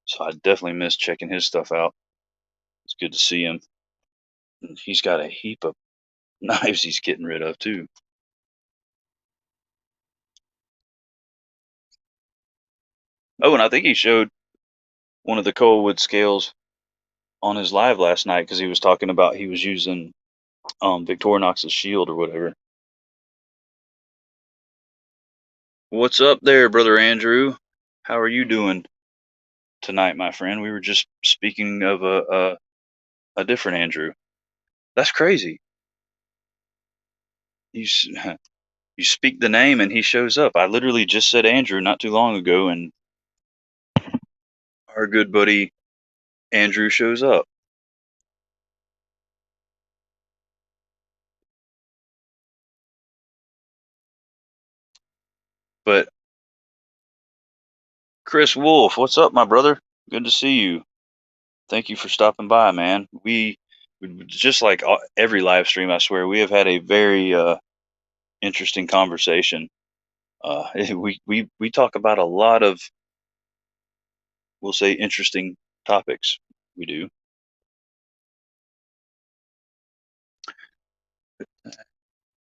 So I definitely miss checking his stuff out. It's good to see him. And he's got a heap of knives he's getting rid of too. Oh, and I think he showed one of the Coalwood scales on his live last night because he was talking about he was using Victorinox's shield or whatever. What's up there, brother Andrew? How are you doing tonight, my friend? We were just speaking of a different Andrew. That's crazy. You you speak the name and he shows up. I literally just said Andrew not too long ago, and our good buddy Andrew shows up. But Chris Wolf, what's up, my brother? Good to see you. Thank you for stopping by, man. Just like every live stream, I swear, we have had a very interesting conversation. We talk about a lot of, we'll say, interesting topics. We do.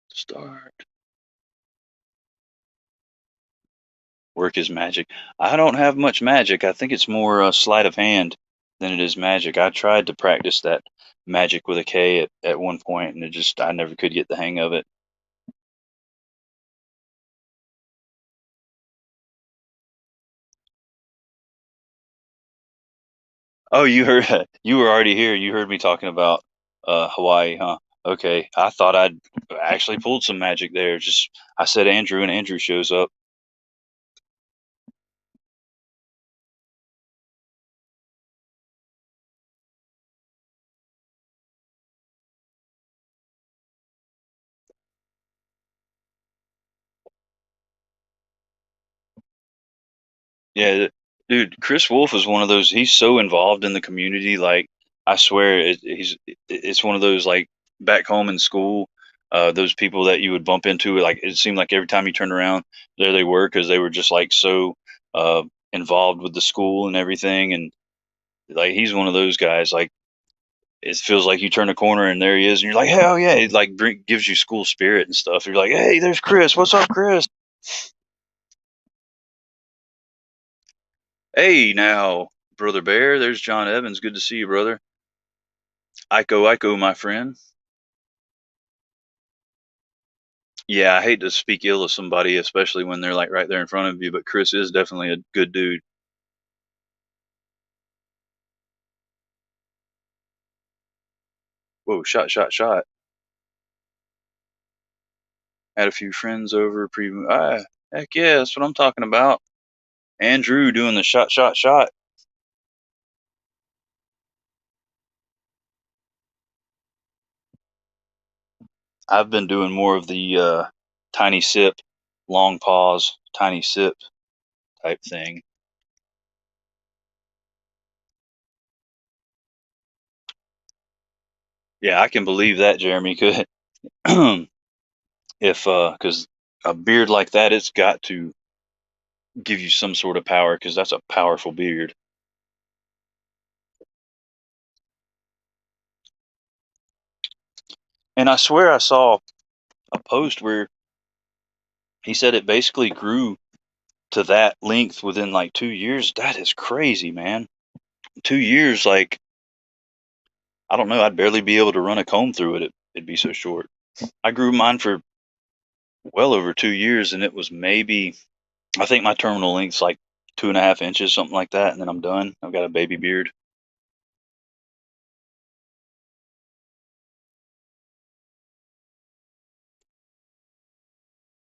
Start. Work is magic. I don't have much magic. I think it's more sleight of hand than it is magic. I tried to practice that magic with a K at one point, and I never could get the hang of it. Oh, you heard you were already here. You heard me talking about Hawaii, huh? Okay. I thought I'd actually pulled some magic there. Just I said Andrew and Andrew shows up. Yeah, dude, Chris Wolf is one of those. He's so involved in the community. Like, I swear, it's one of those like back home in school, those people that you would bump into. Like, it seemed like every time you turned around, there they were because they were just like so uh, involved with the school and everything. And like, he's one of those guys. Like, it feels like you turn a corner and there he is, and you're like, hell yeah! It like gives you school spirit and stuff. You're like, hey, there's Chris. What's up, Chris? Hey, now, brother Bear. There's John Evans. Good to see you, brother. Iko, Iko, my friend. Yeah, I hate to speak ill of somebody, especially when they're like right there in front of you. But Chris is definitely a good dude. Whoa, shot, shot, shot. Had a few friends over heck yeah, that's what I'm talking about. Andrew doing the shot, shot, shot. I've been doing more of the tiny sip, long pause, tiny sip type thing. Yeah, I can believe that, Jeremy. Could if because a beard like that, it's got to give you some sort of power because that's a powerful beard. And I swear I saw a post where he said it basically grew to that length within like 2 years. That is crazy, man. 2 years, like I don't know, I'd barely be able to run a comb through it. It'd be so short. I grew mine for well over 2 years, and it was maybe I think my terminal length's like 2.5 inches, something like that, and then I'm done. I've got a baby beard.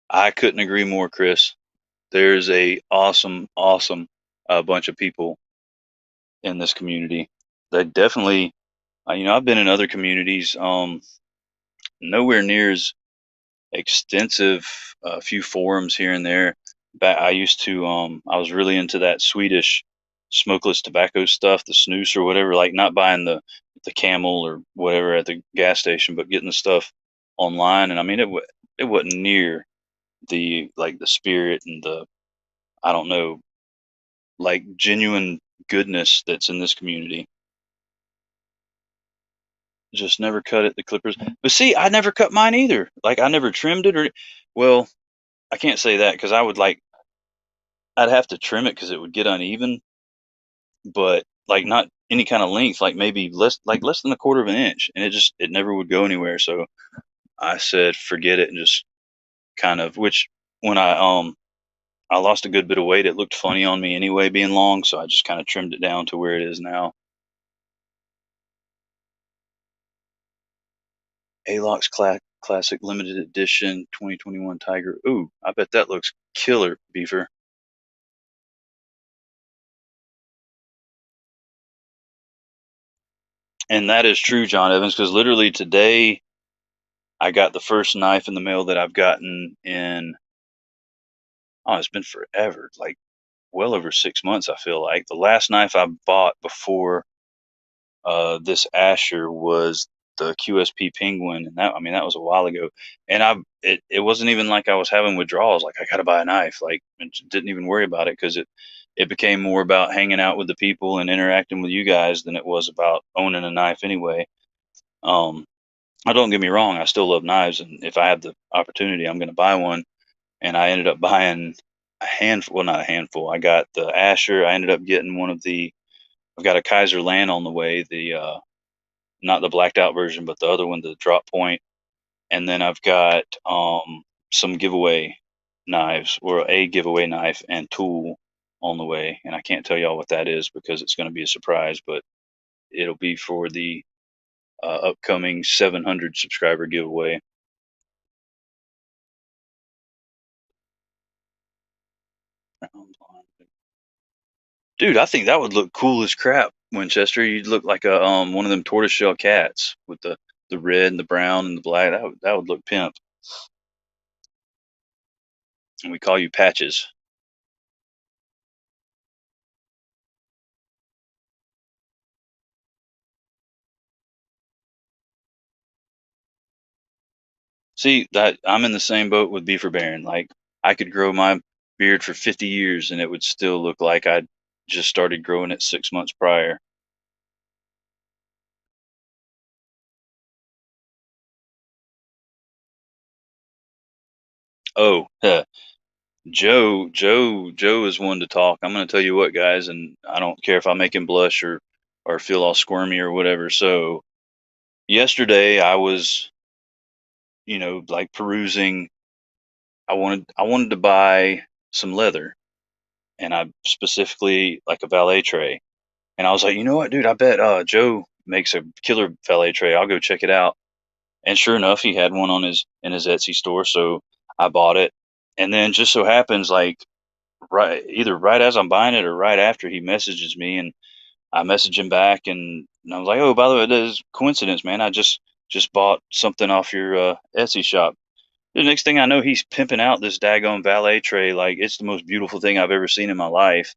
I couldn't agree more, Chris. There's a awesome, awesome bunch of people in this community. They definitely, I've been in other communities, nowhere near as extensive. A few forums here and there. I used to, I was really into that Swedish smokeless tobacco stuff, the snus or whatever. Like not buying the Camel or whatever at the gas station, but getting the stuff online. And I mean, it wasn't near the spirit and the I don't know, like genuine goodness that's in this community. Just never cut it, the clippers. But see, I never cut mine either. Like I never trimmed it well, I can't say that because I'd have to trim it because it would get uneven, but like not any kind of length, like maybe less than a quarter of an inch, and it never would go anywhere. So I said forget it and just kind of which when I lost a good bit of weight, it looked funny on me anyway being long, so I just kind of trimmed it down to where it is now. Alox Classic Limited Edition 2021 Tiger. Ooh, I bet that looks killer, Beaver. And that is true, John Evans, because literally today I got the first knife in the mail that I've gotten in, oh, it's been forever, like well over 6 months. I feel like the last knife I bought before this Asher was the QSP Penguin, and that, I mean, that was a while ago. And it wasn't even like I was having withdrawals. Like I got to buy a knife. Like I didn't even worry about it because it became more about hanging out with the people and interacting with you guys than it was about owning a knife anyway. Um, I don't get me wrong, I still love knives, and if I have the opportunity, I'm going to buy one. And I ended up buying a handful, well, not a handful. I got the Asher. I ended up getting one of the. I've got a Kaiser Land on the way. The not the blacked out version, but the other one, the drop point. And then I've got some giveaway knives, or a giveaway knife and tool on the way. And I can't tell y'all what that is because it's going to be a surprise, but it'll be for the upcoming 700 subscriber giveaway. Dude, I think that would look cool as crap, Winchester. You'd look like a one of them tortoiseshell cats with the red and the brown and the black. That would look pimp. And we call you Patches. See, that I'm in the same boat with Beaver Baron. Like I could grow my beard for 50 years and it would still look like I just started growing it 6 months prior. Oh, Joe is one to talk. I'm going to tell you what, guys, and I don't care if I make him blush or feel all squirmy or whatever. So yesterday I was, like perusing. I wanted to buy some leather, and I specifically like a valet tray. And I was like, you know what, dude? I bet Joe makes a killer valet tray. I'll go check it out. And sure enough, he had one on his in his Etsy store, so I bought it. And then just so happens, like either right as I'm buying it or right after, he messages me, and I message him back, and I was like, oh, by the way, this is coincidence, man. I just bought something off your Etsy shop. The next thing I know, he's pimping out this daggone valet tray like it's the most beautiful thing I've ever seen in my life,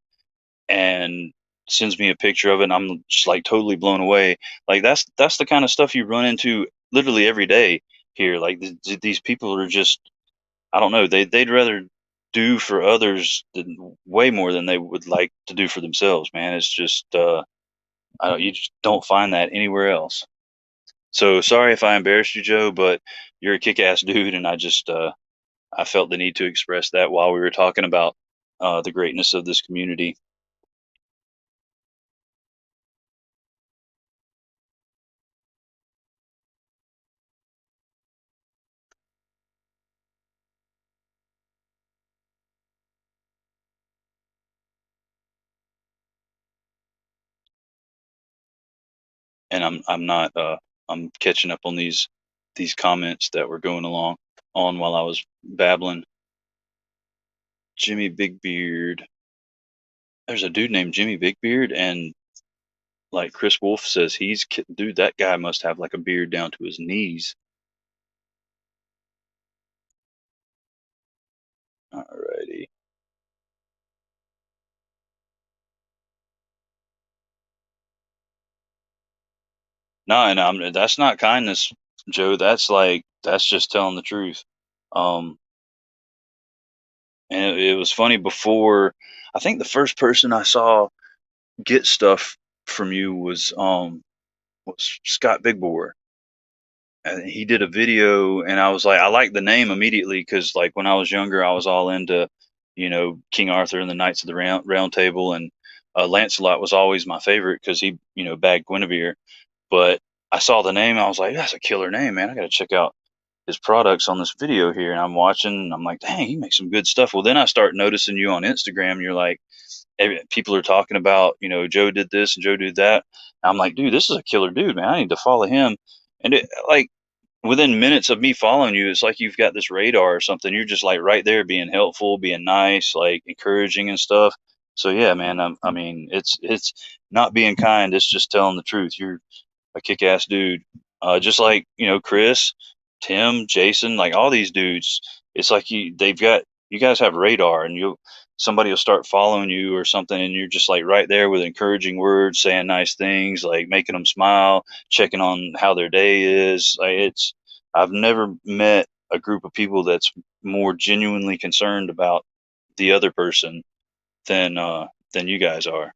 and sends me a picture of it. And I'm just like totally blown away. Like that's the kind of stuff you run into literally every day here. Like these people are just, I don't know, they'd rather do for others than way more than they would like to do for themselves. Man, it's just you just don't find that anywhere else. So sorry if I embarrassed you, Joe, but you're a kick-ass dude, and I felt the need to express that while we were talking about the greatness of this community. And I'm not I'm catching up on these comments that were going along on while I was babbling. Jimmy Big Beard. There's a dude named Jimmy Big Beard, and like Chris Wolf says, dude. That guy must have like a beard down to his knees. Alrighty. No, and that's not kindness, Joe. That's just telling the truth. Um, and it was funny before. I think the first person I saw get stuff from you was Scott Big Bore. And he did a video, and I was like, I liked the name immediately because like when I was younger, I was all into, King Arthur and the Knights of the Round Table, and Lancelot was always my favorite because he, bagged Guinevere. But I saw the name, I was like, that's a killer name, man. I got to check out his products on this video here. And I'm watching, and I'm like, dang, he makes some good stuff. Well, then I start noticing you on Instagram. You're like, people are talking about, Joe did this and Joe did that. I'm like, dude, this is a killer dude, man. I need to follow him. And like within minutes of me following you, it's like you've got this radar or something. You're just like right there, being helpful, being nice, like encouraging and stuff. So yeah, man. I mean, it's not being kind. It's just telling the truth. You're a kick-ass dude. Just like Chris, Tim, Jason, like all these dudes. It's like you guys have radar, and somebody will start following you or something, and you're just like right there with encouraging words, saying nice things, like making them smile, checking on how their day is. Like I've never met a group of people that's more genuinely concerned about the other person than you guys are.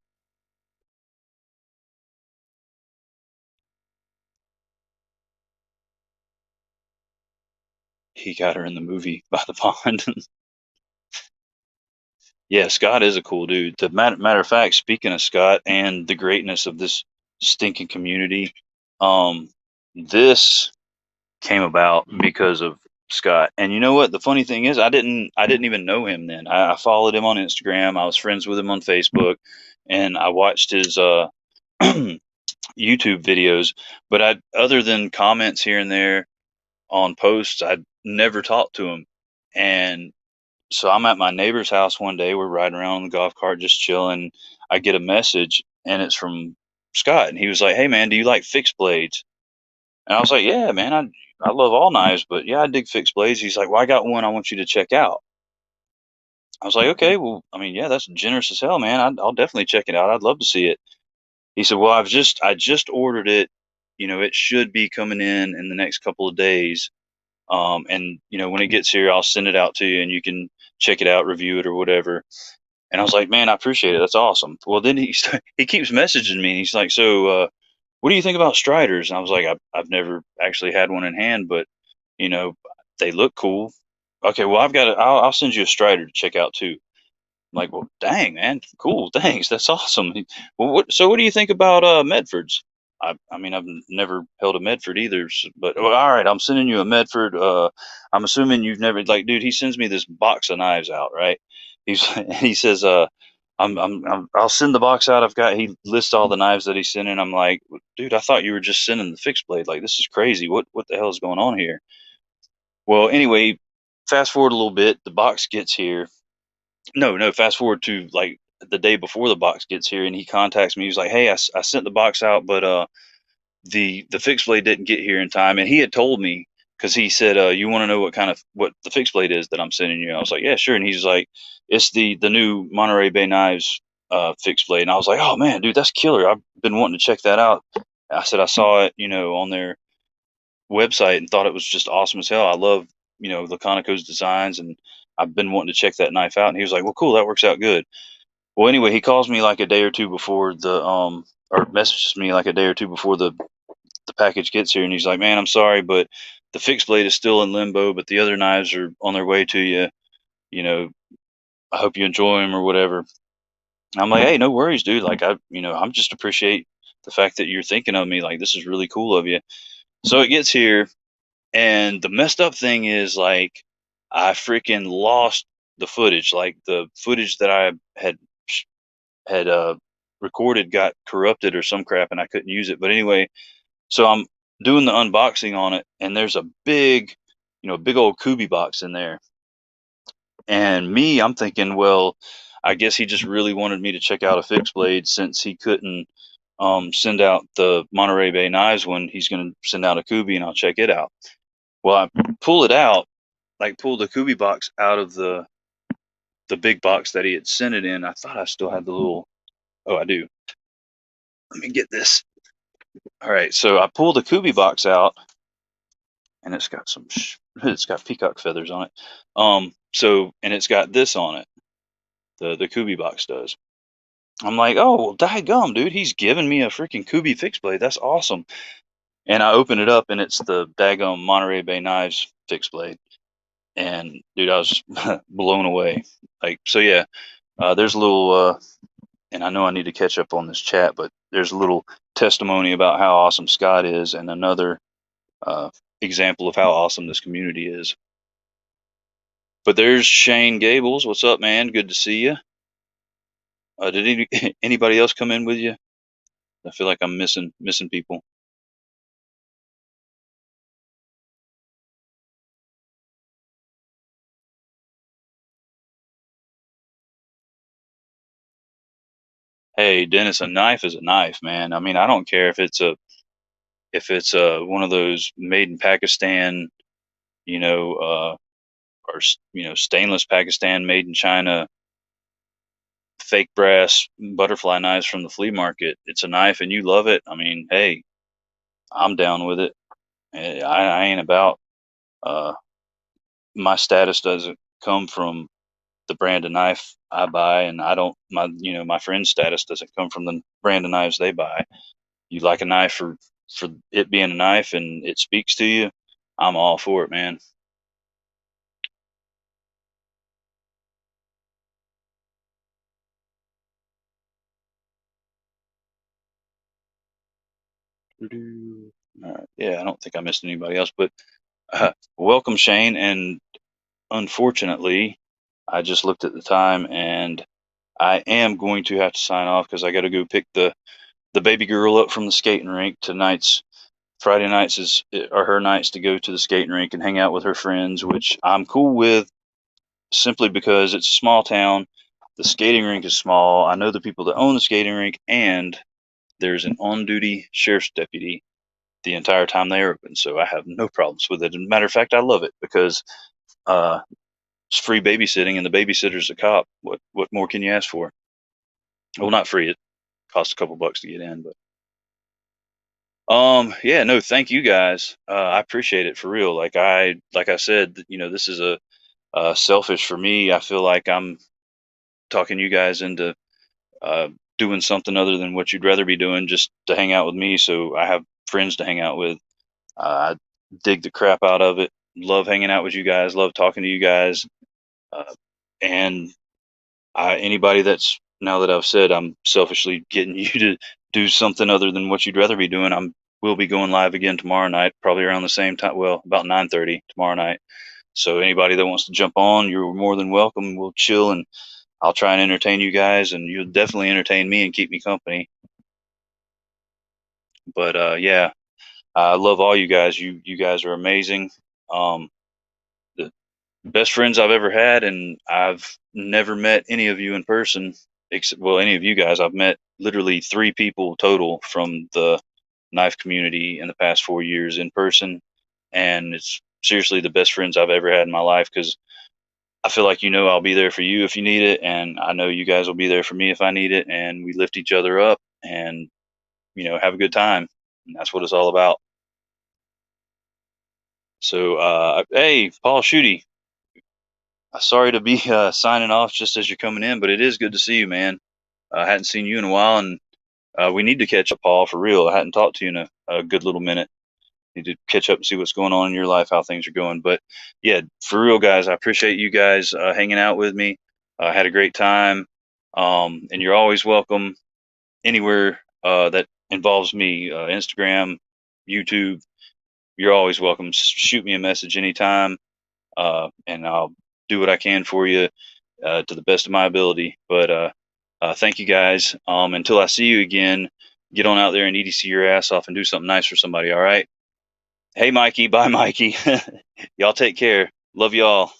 He got her in the movie by the pond. Yeah, Scott is a cool dude. The matter of fact, speaking of Scott and the greatness of this stinking community, um, this came about because of Scott. And you know what? The funny thing is, I didn't even know him then. I followed him on Instagram. I was friends with him on Facebook, and I watched his YouTube videos. But I, other than comments here and there on posts, I'd never talked to him. And so I'm at my neighbor's house one day. We're riding around on the golf cart, just chilling. I get a message, and it's from Scott, and he was like, "Hey, man, do you like fixed blades?" And I was like, "Yeah, man, I love all knives, but yeah, I dig fixed blades." He's like, "Well, I got one I want you to check out." I was like, "Okay, well, I mean, yeah, that's generous as hell, man. I'll definitely check it out. I'd love to see it." He said, "Well, I just ordered it. You know, it should be coming in the next couple of days. And you know, when it gets here, I'll send it out to you, and you can check it out, review it, or whatever." And I was like, "Man, I appreciate it. That's awesome." Well, then he keeps messaging me. And he's like, "So, what do you think about Striders?" And I was like, I've never actually had one in hand, but you know, they look cool. Okay, well, I'll send you a Strider to check out too. I'm like, well, dang, man, cool, thanks, that's awesome. Well, so what do you think about Medfords? I mean, never held a Medford either, but well, all right, I'm sending you a Medford. I'm assuming you've never, like, dude. He sends me this box of knives out, right? He says, I'll send the box out. I've got. He lists all the knives that he's sending. I'm like, dude, I thought you were just sending the fixed blade. Like, this is crazy. What the hell is going on here? Well, anyway, fast forward a little bit. The box gets here. No, fast forward to like the day before the box gets here, and he contacts me. He's like, "Hey, I sent the box out, but the fixed blade didn't get here in time." And he had told me because he said, "You want to know what the fixed blade is that I'm sending you?" I was like, "Yeah, sure." And he's like, "It's the new Monterey Bay Knives fixed blade." And I was like, "Oh man, dude, that's killer! I've been wanting to check that out." I said I saw it, you know, on their website and thought it was just awesome as hell. I love, you know, Laconico's designs, and I've been wanting to check that knife out. And he was like, "Well, cool, that works out good." Well, anyway, he calls me like a day or two before or messages me like a day or two before the package gets here, and he's like, "Man, I'm sorry, but the fixed blade is still in limbo, but the other knives are on their way to you. You know, I hope you enjoy them or whatever." And I'm like, "Hey, no worries, dude. Like, I'm just appreciate the fact that you're thinking of me. Like, this is really cool of you." So it gets here, and the messed up thing is, like, I freaking lost the footage. Like, the footage that I had recorded got corrupted or some crap, and I couldn't use it. But anyway, so I'm doing the unboxing on it, and there's a big, you know, big old Kubi box in there. And me, I'm thinking, well, I guess he just really wanted me to check out a fixed blade since he couldn't send out the Monterey Bay knives when he's going to send out a Kubi, and I'll check it out. Well, I pull it out, like pull the Kubi box out of the big box that he had sent it in. I thought I still had the little. Oh, I do. Let me get this. All right, so I pull the Kubi box out, and it's got it's got peacock feathers on it. So and it's got this on it. The Kubi box does. I'm like, oh well, dadgum, dude, he's giving me a freaking Kubi fixed blade. That's awesome. And I open it up, and it's the daggum Monterey Bay Knives fixed blade. And dude, I was blown away. Like, so yeah, there's a little, and I know I need to catch up on this chat, but there's a little testimony about how awesome Scott is, and another uh, example of how awesome this community is. But there's Shane Gables. What's up, man? Good to see you. Did anybody else come in with you? I feel like I'm missing people. Hey, Dennis, a knife is a knife, man. I mean, I don't care if it's one of those made in Pakistan, you know, or you know, stainless Pakistan, made in China. fake brass butterfly knives from the flea market. It's a knife and you love it. I mean, hey, I'm down with it. I ain't about uh, my status doesn't come from the brand of knife I buy, and I don't my friend's status doesn't come from the brand of knives they buy. You like a knife for it being a knife and it speaks to you, I'm all for it, man. Doo-doo. All right. Yeah, I don't think I missed anybody else, but welcome, Shane. And unfortunately, I just looked at the time and I am going to have to sign off because I got to go pick the baby girl up from the skating rink. Tonight's Friday nights are her nights to go to the skating rink and hang out with her friends, which I'm cool with simply because it's a small town. The skating rink is small. I know the people that own the skating rink, and there's an on-duty sheriff's deputy the entire time they are open. So I have no problems with it. As a matter of fact, I love it because uh, it's free babysitting, and the babysitter's a cop. What more can you ask for? Well, not free. It costs a couple bucks to get in, but yeah, no, thank you guys. I appreciate it for real. Like I said, this is a selfish for me. I feel like I'm talking you guys into uh, doing something other than what you'd rather be doing just to hang out with me. So I have friends to hang out with. I dig the crap out of it. Love hanging out with you guys. Love talking to you guys. Uh, and anybody that's now that I've said I'm selfishly getting you to do something other than what you'd rather be doing, we'll be going live again tomorrow night, probably around the same time. Well, about 9:30 tomorrow night. So anybody that wants to jump on, you're more than welcome. We'll chill and I'll try and entertain you guys, and you'll definitely entertain me and keep me company. But yeah, I love all you guys. You guys are amazing. Um, the best friends I've ever had, and I've never met any of you in person. Except, well, any of you guys. I've met literally 3 people total from the knife community in the past 4 years in person, and it's seriously the best friends I've ever had in my life because I feel like I'll be there for you if you need it, and I know you guys will be there for me if I need it, and we lift each other up and have a good time. And that's what it's all about. So, hey, Paul Shooty, sorry to be signing off just as you're coming in, but it is good to see you, man. I hadn't seen you in a while, and we need to catch up, Paul, for real. I hadn't talked to you in a good little minute. Need to catch up and see what's going on in your life, how things are going. But yeah, for real, guys, I appreciate you guys hanging out with me. I had a great time, and you're always welcome anywhere that involves me. Instagram, YouTube. You're always welcome. Shoot me a message anytime, and I'll do what I can for you to the best of my ability. But thank you guys. Until I see you again, get on out there and EDC your ass off and do something nice for somebody. All right. Hey, Mikey. Bye, Mikey. Y'all take care. Love y'all.